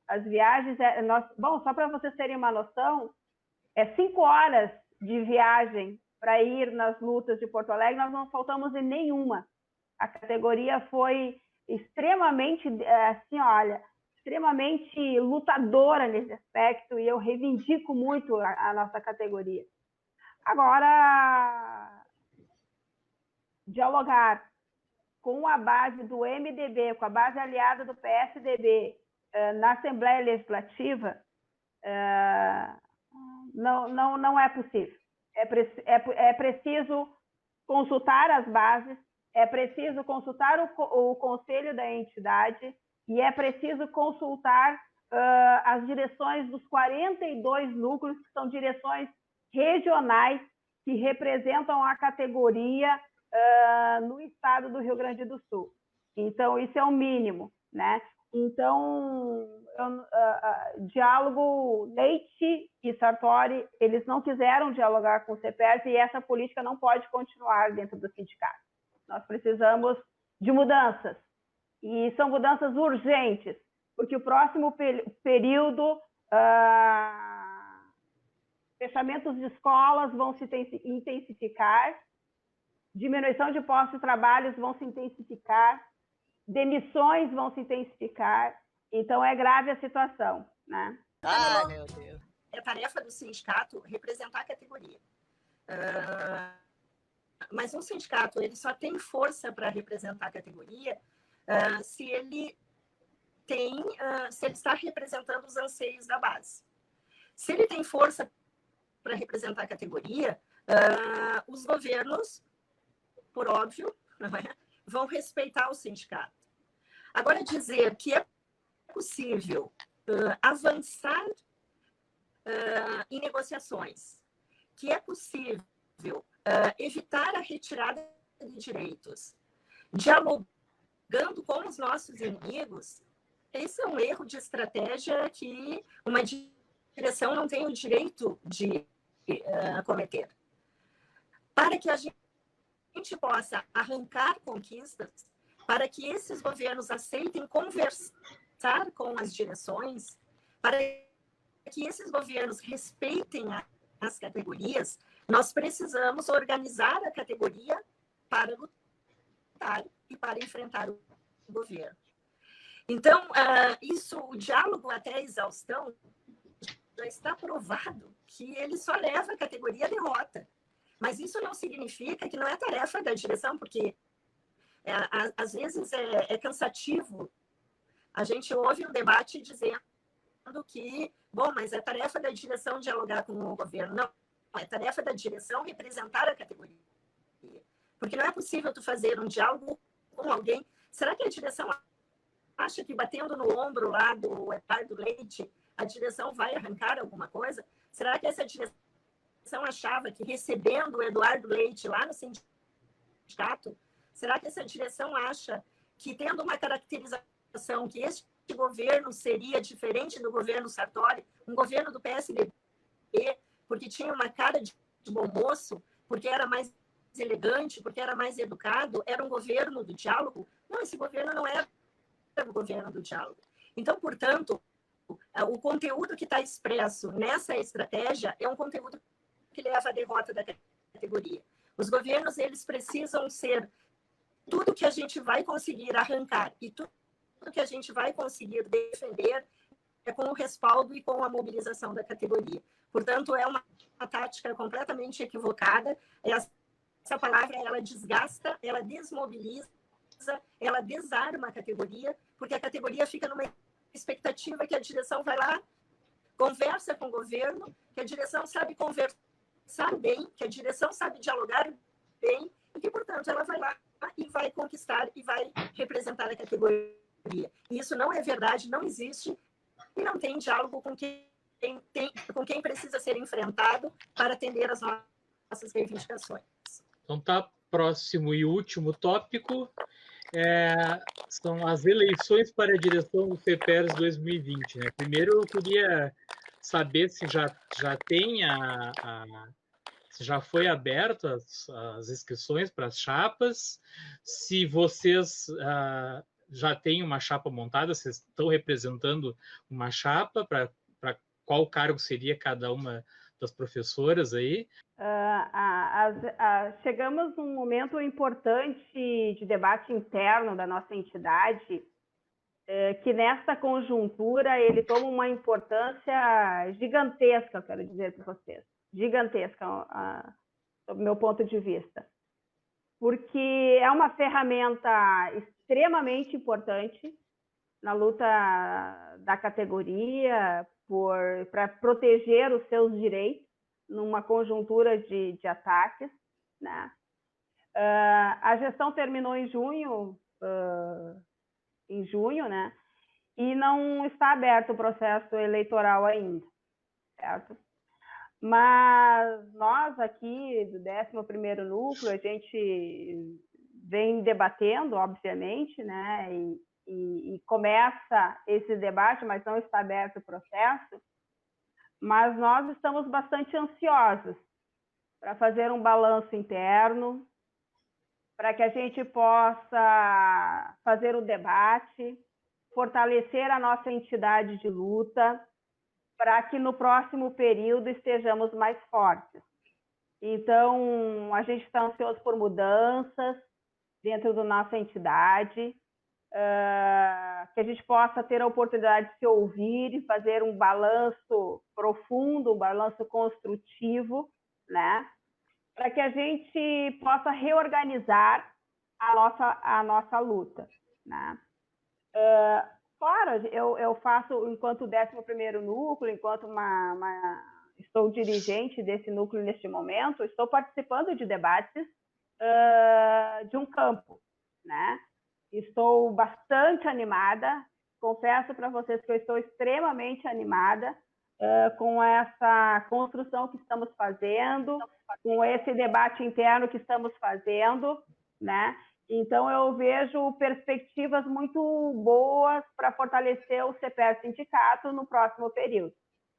as viagens, bom, só para vocês terem uma noção, 5 horas de viagem para ir nas lutas de Porto Alegre, nós não faltamos em nenhuma. A categoria foi extremamente, assim, olha, extremamente lutadora nesse aspecto e eu reivindico muito a nossa categoria. Agora, dialogar com a base do MDB, com a base aliada do PSDB na Assembleia Legislativa, não é possível. É preciso consultar as bases, é preciso consultar o conselho da entidade e é preciso consultar as direções dos 42 núcleos, que são direções regionais que representam a categoria no estado do Rio Grande do Sul. Então, isso é o mínimo, né? Então, diálogo, Leite e Sartori, eles não quiseram dialogar com o CEPERS e essa política não pode continuar dentro do sindicato. Nós precisamos de mudanças, e são mudanças urgentes, porque o próximo período, fechamentos de escolas vão se intensificar, diminuição de postos de trabalho vão se intensificar, demissões vão se intensificar, então é grave a situação, né? Ah, meu Deus. É tarefa do sindicato representar a categoria. Mas um sindicato ele só tem força para representar a categoria se ele está representando os anseios da base. Se ele tem força para representar a categoria, os governos, por óbvio, vão respeitar o sindicato. Agora, dizer que é possível avançar em negociações, que é possível evitar a retirada de direitos, dialogando com os nossos inimigos, esse é um erro de estratégia que uma direção não tem o direito de cometer. Para que a gente possa arrancar conquistas, para que esses governos aceitem conversar com as direções, para que esses governos respeitem as categorias, nós precisamos organizar a categoria para lutar e para enfrentar o governo. Então, o diálogo até a exaustão já está provado que ele só leva a categoria à derrota. Mas isso não significa que não é tarefa da direção, porque às vezes é cansativo. A gente ouve um debate dizendo que, bom, mas é tarefa da direção dialogar com o governo. Não, é tarefa da direção representar a categoria. Porque não é possível tu fazer um diálogo com alguém. Será que a direção acha que batendo no ombro lá do Leite, a direção vai arrancar alguma coisa? Será que essa direção achava que recebendo o Eduardo Leite lá no sindicato, será que essa direção acha que tendo uma caracterização que este governo seria diferente do governo Sartori, um governo do PSDB, porque tinha uma cara de bom moço, porque era mais elegante, porque era mais educado, era um governo do diálogo? Não, esse governo não era o governo do diálogo. Então, portanto, o conteúdo que está expresso nessa estratégia é um conteúdo que leva à derrota da categoria. Os governos, eles precisam ser tudo que a gente vai conseguir arrancar e tudo que a gente vai conseguir defender é com o respaldo e com a mobilização da categoria. Portanto, é uma tática completamente equivocada. Essa palavra, ela desgasta, ela desmobiliza, ela desarma a categoria, porque a categoria fica numa expectativa que a direção vai lá, conversa com o governo, que a direção sabe conversar bem, que a direção sabe dialogar bem, e que, portanto, ela vai lá e vai conquistar e vai representar a categoria. E isso não é verdade, não existe, e não tem diálogo com quem precisa ser enfrentado para atender as nossas reivindicações. Então tá, próximo e último tópico são as eleições para a direção do FEPERS 2020. Né? Primeiro eu queria saber se já tem se já foi aberto as inscrições para as chapas, se vocês já têm uma chapa montada, vocês estão representando uma chapa, para qual cargo seria cada uma das professoras aí? Chegamos num momento importante de debate interno da nossa entidade, que nesta conjuntura ele toma uma importância gigantesca, eu quero dizer para vocês, gigantesca, sob o meu ponto de vista, porque é uma ferramenta extremamente importante na luta da categoria para proteger os seus direitos numa conjuntura de ataques, né? A gestão terminou em junho, né? E não está aberto o processo eleitoral ainda, certo? Mas nós aqui do 11º Núcleo, a gente vem debatendo, obviamente, né? E começa esse debate, mas não está aberto o processo. Mas nós estamos bastante ansiosos para fazer um balanço interno, para que a gente possa fazer o debate, fortalecer a nossa entidade de luta, para que no próximo período estejamos mais fortes. Então, a gente está ansioso por mudanças dentro da nossa entidade, que a gente possa ter a oportunidade de se ouvir e fazer um balanço profundo, um balanço construtivo, né? Para que a gente possa reorganizar a nossa luta, né? Claro, eu faço, enquanto 11º Núcleo, enquanto estou dirigente desse núcleo neste momento, estou participando de debates de um campo, né? Estou bastante animada, confesso para vocês que eu estou extremamente animada com essa construção que estamos fazendo, com esse debate interno que estamos fazendo, né? Então, eu vejo perspectivas muito boas para fortalecer o CPER Sindicato no próximo período,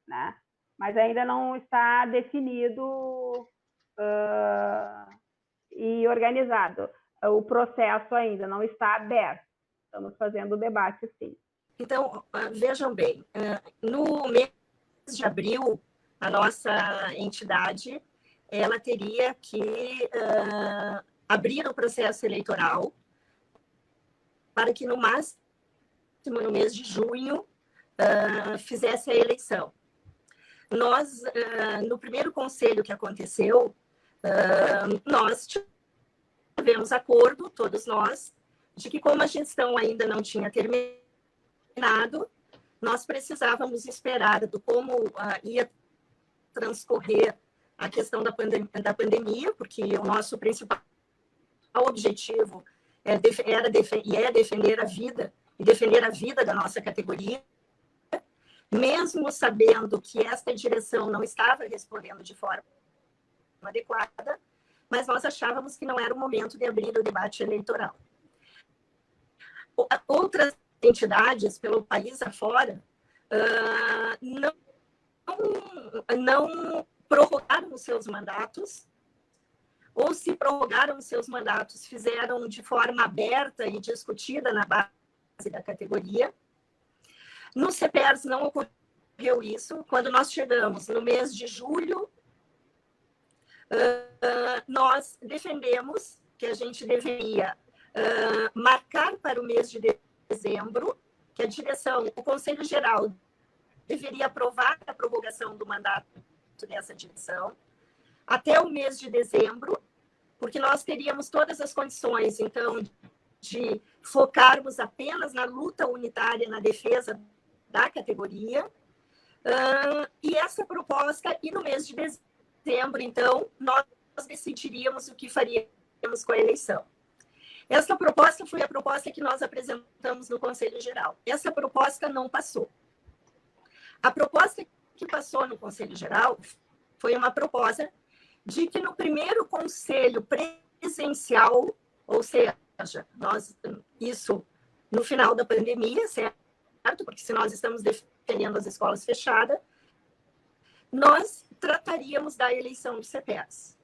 né? Mas ainda não está definido e organizado. O processo ainda não está aberto. Estamos fazendo o debate, sim. Então, vejam bem, no mês de abril, a nossa entidade ela teria que abrir o processo eleitoral para que, no máximo, no mês de junho, fizesse a eleição. Nós, no primeiro conselho que aconteceu, nós tivemos acordo, todos nós, de que como a gestão ainda não tinha terminado, nós precisávamos esperar do como ia transcorrer a questão da pandemia, porque o nosso principal objetivo era defender a vida e defender a vida da nossa categoria. mesmo sabendo que esta direção não estava respondendo de forma adequada, mas nós achávamos que não era o momento de abrir o debate eleitoral. Outras entidades pelo país afora não prorrogaram os seus mandatos, ou se prorrogaram os seus mandatos, fizeram de forma aberta e discutida na base da categoria. No CEPERS não ocorreu isso. Quando nós chegamos no mês de julho, nós defendemos que a gente deveria marcar para o mês de dezembro, que a direção, o Conselho Geral, deveria aprovar a prorrogação do mandato dessa direção até o mês de dezembro, porque nós teríamos todas as condições, então, de focarmos apenas na luta unitária, na defesa da categoria, e essa proposta, e no mês de dezembro, então, nós decidiríamos o que faríamos com a eleição. Essa proposta foi a proposta que nós apresentamos no Conselho Geral. Essa proposta não passou. A proposta que passou no Conselho Geral foi uma proposta de que no primeiro conselho presencial, ou seja, isso no final da pandemia, certo? Porque se nós estamos defendendo as escolas fechadas, nós trataríamos da eleição do CEPERS.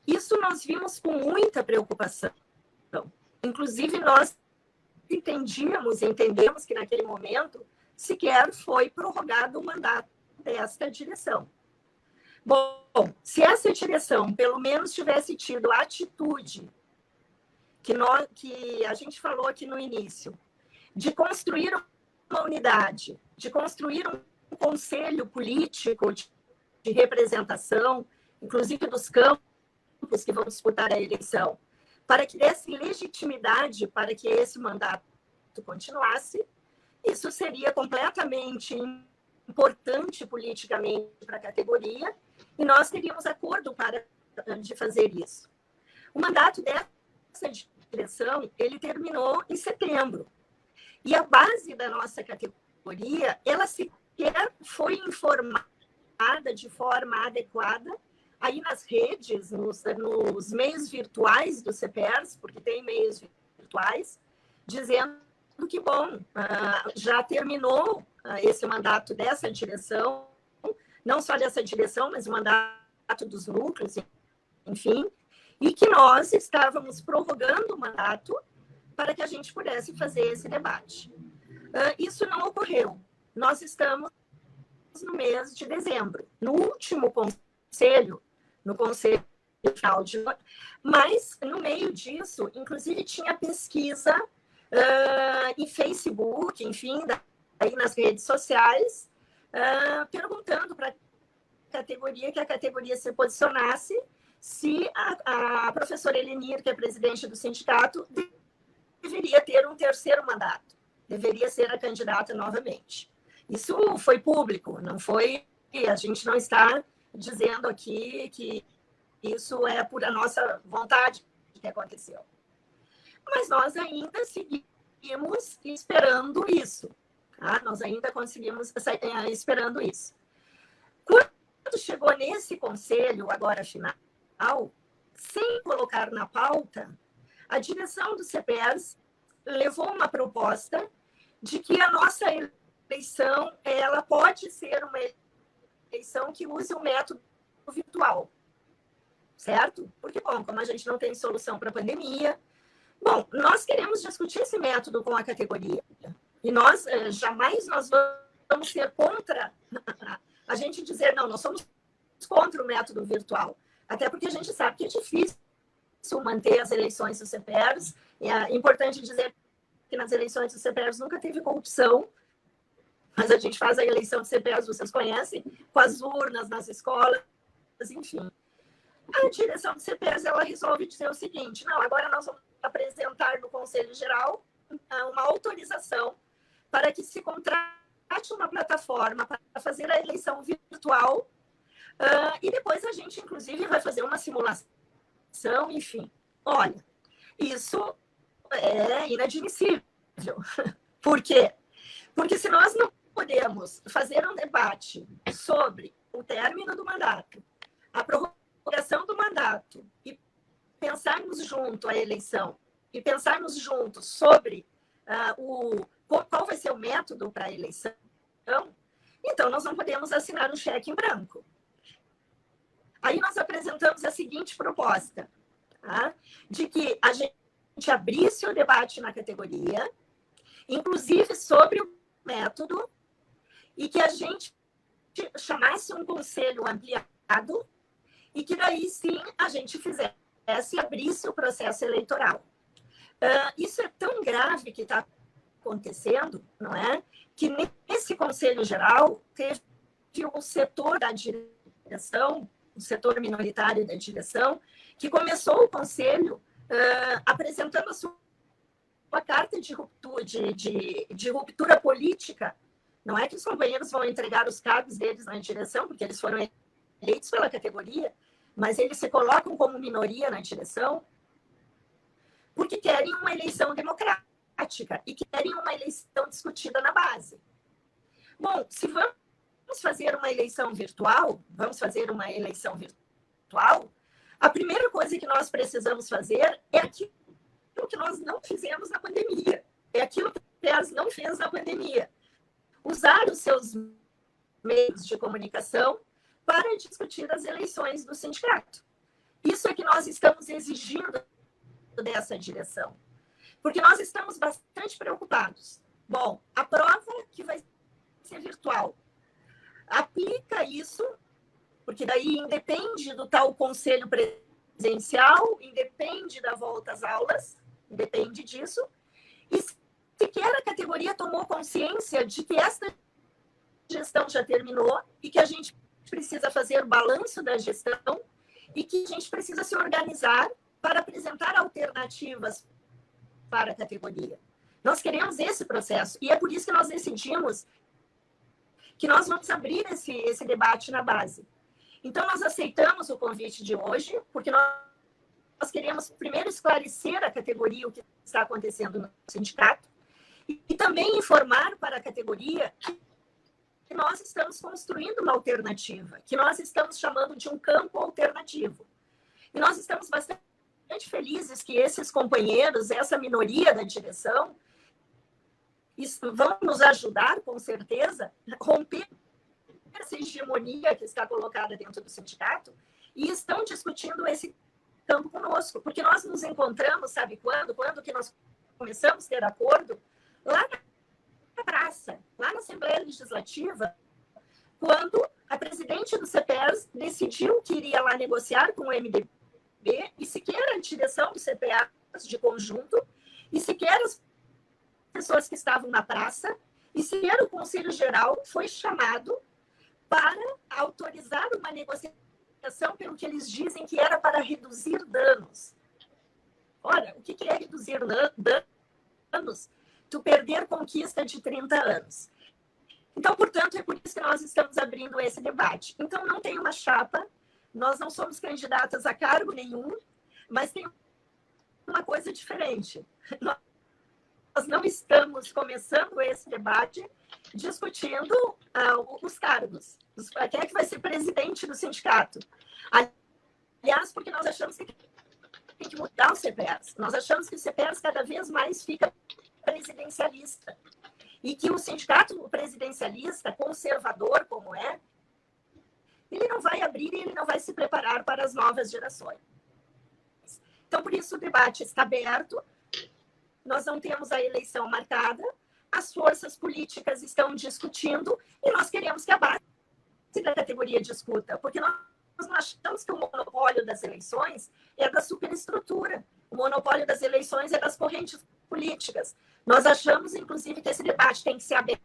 Isso nós vimos com muita preocupação. Inclusive, nós entendemos que naquele momento sequer foi prorrogado o mandato desta direção. Bom, se essa direção pelo menos tivesse tido a atitude que a gente falou aqui no início, de construir uma unidade, de construir um conselho político de representação, inclusive dos campos que vão disputar a eleição, para que desse legitimidade para que esse mandato continuasse, isso seria completamente importante politicamente para a categoria, e nós teríamos acordo de fazer isso. O mandato dessa direção, ele terminou em setembro, e a base da nossa categoria, ela sequer foi informada de forma adequada aí nas redes, nos meios virtuais do CEPERS, porque tem meios virtuais, dizendo que, bom, já terminou esse mandato dessa direção, não só dessa direção, mas o mandato dos núcleos, enfim, e que nós estávamos prorrogando o mandato para que a gente pudesse fazer esse debate. Isso não ocorreu. Nós estamos no mês de dezembro, no último conselho, no Conselho Final de... Mas, no meio disso, inclusive, tinha pesquisa em Facebook, enfim, aí nas redes sociais, perguntando para a categoria, que a categoria se posicionasse, se a professora Elenir, que é presidente do sindicato, deveria ter um terceiro mandato, deveria ser a candidata novamente. Isso foi público, não foi... A gente não está dizendo aqui que isso é por a nossa vontade que aconteceu. Mas nós ainda seguimos esperando isso. Tá? Nós ainda conseguimos esperando isso. Quando chegou nesse conselho, agora final, sem colocar na pauta, a direção do CEPERS levou uma proposta de que a nossa eleição ela pode ser uma eleição que use o método virtual, certo? Porque, bom, como a gente não tem solução para a pandemia, bom, nós queremos discutir esse método com a categoria. E nós, jamais nós vamos ser contra a gente dizer, não, nós somos contra o método virtual. Até porque a gente sabe que é difícil manter as eleições do CEPERS. É importante dizer que nas eleições do CEPERS nunca teve corrupção, mas a gente faz a eleição do CEPERS, vocês conhecem, com as urnas nas escolas, enfim. A direção do CEPERS, ela resolve dizer o seguinte, não, agora nós vamos apresentar no Conselho Geral uma autorização para que se contrate uma plataforma para fazer a eleição virtual e depois a gente, inclusive, vai fazer uma simulação, enfim. Olha, isso é inadmissível. Por quê? Porque se nós não podemos fazer um debate sobre o término do mandato, a prorrogação do mandato, e pensarmos junto a eleição, e pensarmos juntos sobre qual vai ser o método para a eleição, então nós não podemos assinar um cheque em branco. Aí nós apresentamos a seguinte proposta, tá? De que a gente abrisse o debate na categoria, inclusive sobre o método, e que a gente chamasse um conselho ampliado e que daí sim a gente fizesse, abrisse o processo eleitoral. Isso é tão grave que está acontecendo, não é? Que nesse Conselho Geral teve um setor da direção, um setor minoritário da direção, que começou o Conselho apresentando a sua carta de ruptura política. Não é que os companheiros vão entregar os cargos deles na direção, porque eles foram eleitos pela categoria, mas eles se colocam como minoria na direção, porque querem uma eleição democrática e querem uma eleição discutida na base. Bom, se vamos fazer uma eleição virtual, a primeira coisa que nós precisamos fazer é aquilo que nós não fizemos na pandemia, é aquilo que o PES não fez na pandemia. Usar os seus meios de comunicação para discutir as eleições do sindicato. Isso é que nós estamos exigindo dessa direção, porque nós estamos bastante preocupados. Bom, a prova que vai ser virtual, aplica isso, porque daí independe do tal conselho presencial, independe da volta às aulas, independe disso, e sequer a categoria tomou consciência de que esta gestão já terminou e que a gente precisa fazer o balanço da gestão e que a gente precisa se organizar para apresentar alternativas para a categoria. Nós queremos esse processo e é por isso que nós decidimos que nós vamos abrir esse debate na base. Então, nós aceitamos o convite de hoje, porque nós queremos primeiro esclarecer a categoria o que está acontecendo no sindicato e também informar para a categoria que nós estamos construindo uma alternativa, que nós estamos chamando de um campo alternativo. E nós estamos bastante felizes que esses companheiros, essa minoria da direção, vão nos ajudar, com certeza, a romper essa hegemonia que está colocada dentro do sindicato e estão discutindo esse campo conosco, porque nós nos encontramos, sabe quando? Quando que nós começamos a ter acordo? Lá na praça, lá na Assembleia Legislativa, quando a presidente do CEPERS decidiu que iria lá negociar com o MDB e sequer a direção do CPAs de conjunto, e sequer as pessoas que estavam na praça, e sequer o Conselho Geral foi chamado para autorizar uma negociação pelo que eles dizem que era para reduzir danos. Ora, o que é reduzir danos? Tu perder conquista de 30 anos. Então, portanto, é por isso que nós estamos abrindo esse debate. Então, não tem uma chapa, nós não somos candidatas a cargo nenhum, mas tem uma coisa diferente. Nós não estamos começando esse debate discutindo os cargos. Quem é que vai ser presidente do sindicato? Aliás, porque nós achamos que tem que mudar o CPERS. Nós achamos que o CPERS cada vez mais fica presidencialista. E que o sindicato presidencialista, conservador como é, ele não vai abrir e ele não vai se preparar para as novas gerações. Então, por isso, o debate está aberto. Nós não temos a eleição marcada, as forças políticas estão discutindo e nós queremos que a base da categoria discuta, porque nós não achamos que o monopólio das eleições é da superestrutura, o monopólio das eleições é das correntes políticas. Nós achamos, inclusive, que esse debate tem que ser aberto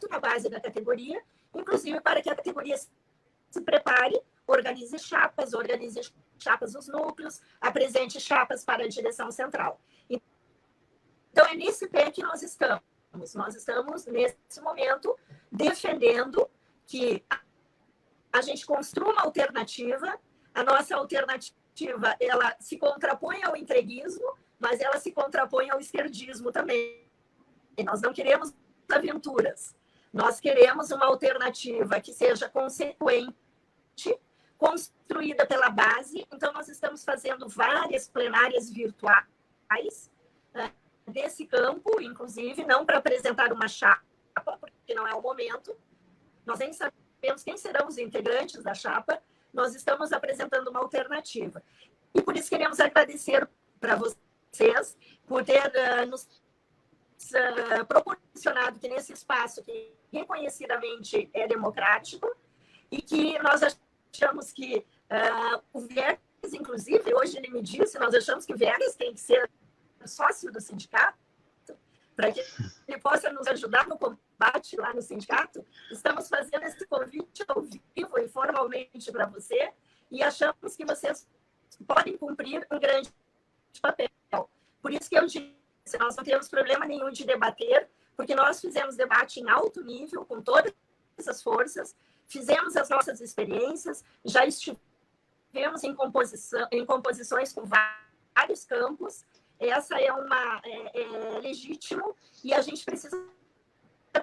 na base da categoria, inclusive para que a categoria se prepare, organize chapas nos núcleos, apresente chapas para a direção central. Então, é nesse pé que nós estamos. Nós estamos, nesse momento, defendendo que a gente construa uma alternativa. A nossa alternativa, ela se contrapõe ao entreguismo, mas ela se contrapõe ao esquerdismo também. E nós não queremos aventuras. Nós queremos uma alternativa que seja consequente, construída pela base. Então, nós estamos fazendo várias plenárias virtuais desse campo, inclusive, não para apresentar uma chapa, porque não é o momento. Nós nem sabemos quem serão os integrantes da chapa. Nós estamos apresentando uma alternativa. E por isso queremos agradecer para vocês por ter nos proporcionado que nesse espaço que reconhecidamente é democrático e que nós achamos que o Viegas, inclusive, hoje ele me disse, nós achamos que o Viegas tem que ser sócio do sindicato para que ele possa nos ajudar no combate lá no sindicato. Estamos fazendo esse convite ao vivo e formalmente para você e achamos que vocês podem cumprir um grande papel. Por isso que eu disse, nós não temos problema nenhum de debater, porque nós fizemos debate em alto nível, com todas as forças, fizemos as nossas experiências, já estivemos em composições com vários campos. Essa é legítimo e a gente precisa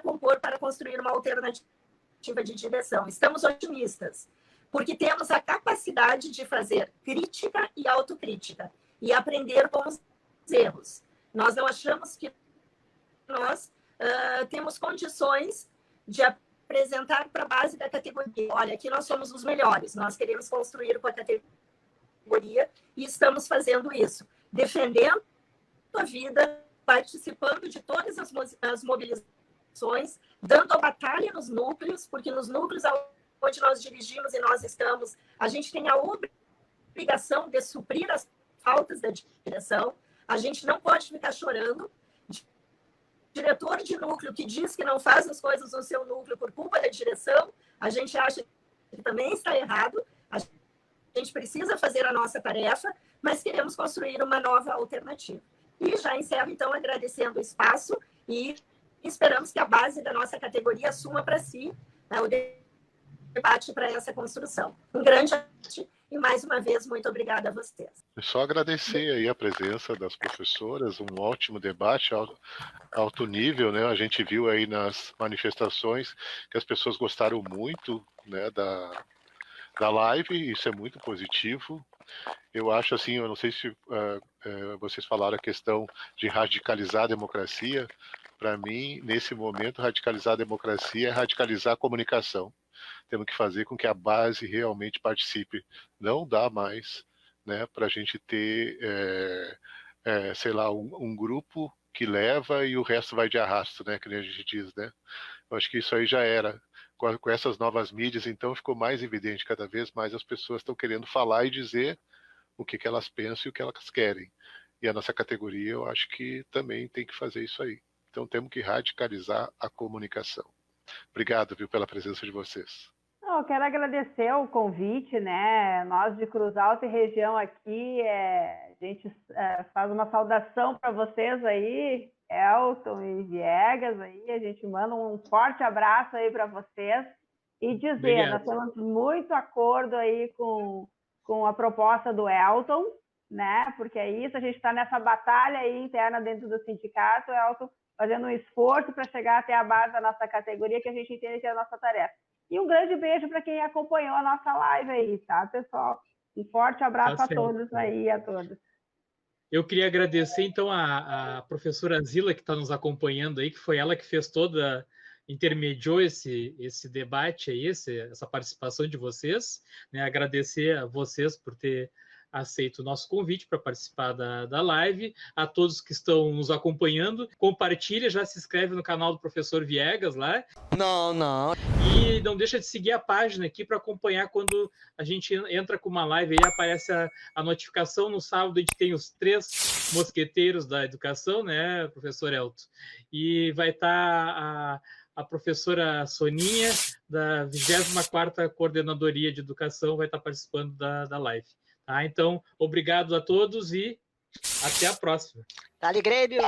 compor para construir uma alternativa de direção. Estamos otimistas, porque temos a capacidade de fazer crítica e autocrítica e aprender com os erros. Nós não achamos que nós temos condições de apresentar para a base da categoria. Olha, aqui nós somos os melhores, nós queremos construir com a categoria e estamos fazendo isso, defendendo a vida, participando de todas as mobilizações, dando a batalha nos núcleos, porque nos núcleos onde nós dirigimos e nós estamos, a gente tem a obrigação de suprir as faltas da direção. A gente não pode ficar chorando. Diretor de núcleo que diz que não faz as coisas no seu núcleo por culpa da direção, a gente acha que também está errado. A gente precisa fazer a nossa tarefa, mas queremos construir uma nova alternativa. E já encerro, então, agradecendo o espaço e esperamos que a base da nossa categoria assuma para si o debate para essa construção. Um grande abraço e, mais uma vez, muito obrigada a vocês. É só agradecer aí a presença das professoras, um ótimo debate, alto nível, né? A gente viu aí nas manifestações que as pessoas gostaram muito, né, da live, isso é muito positivo. Eu acho assim, eu não sei se vocês falaram a questão de radicalizar a democracia. Para mim, nesse momento, radicalizar a democracia é radicalizar a comunicação. Temos que fazer com que a base realmente participe. Não dá mais, né, para a gente ter, sei lá, um grupo que leva e o resto vai de arrasto, né, que nem a gente diz, né? Eu acho que isso aí já era. Com essas novas mídias, então, ficou mais evidente. Cada vez mais as pessoas estão querendo falar e dizer o que elas pensam e o que elas querem. E a nossa categoria, eu acho que também tem que fazer isso aí. Então, temos que radicalizar a comunicação. Obrigado, viu, pela presença de vocês. Eu quero agradecer o convite, né? Nós de Cruz Alta e região aqui, a gente faz uma saudação para vocês aí, Elton e Viegas, aí, a gente manda um forte abraço aí para vocês e dizer, obrigado. Nós temos muito acordo aí com a proposta do Elton, né? Porque é isso, a gente está nessa batalha aí interna dentro do sindicato, o Elton fazendo um esforço para chegar até a base da nossa categoria, que a gente entende que é a nossa tarefa. E um grande beijo para quem acompanhou a nossa live aí, tá, pessoal? Um forte abraço a todos aí e a todas. Eu queria agradecer, então, a professora Zila, que está nos acompanhando aí, que foi ela que fez intermediou esse debate aí, essa participação de vocês, né? Agradecer a vocês por ter aceito o nosso convite para participar da live, a todos que estão nos acompanhando, compartilha, já se inscreve no canal do professor Viegas lá. Não. E não deixa de seguir a página aqui para acompanhar quando a gente entra com uma live aí, aparece a notificação. No sábado a gente tem os 3 mosqueteiros da educação, né, professor Elton? E vai estar a professora Soninha, da 24ª Coordenadoria de Educação, vai estar participando da live. Tá? Então, obrigado a todos e até a próxima. Dale, Grêmio!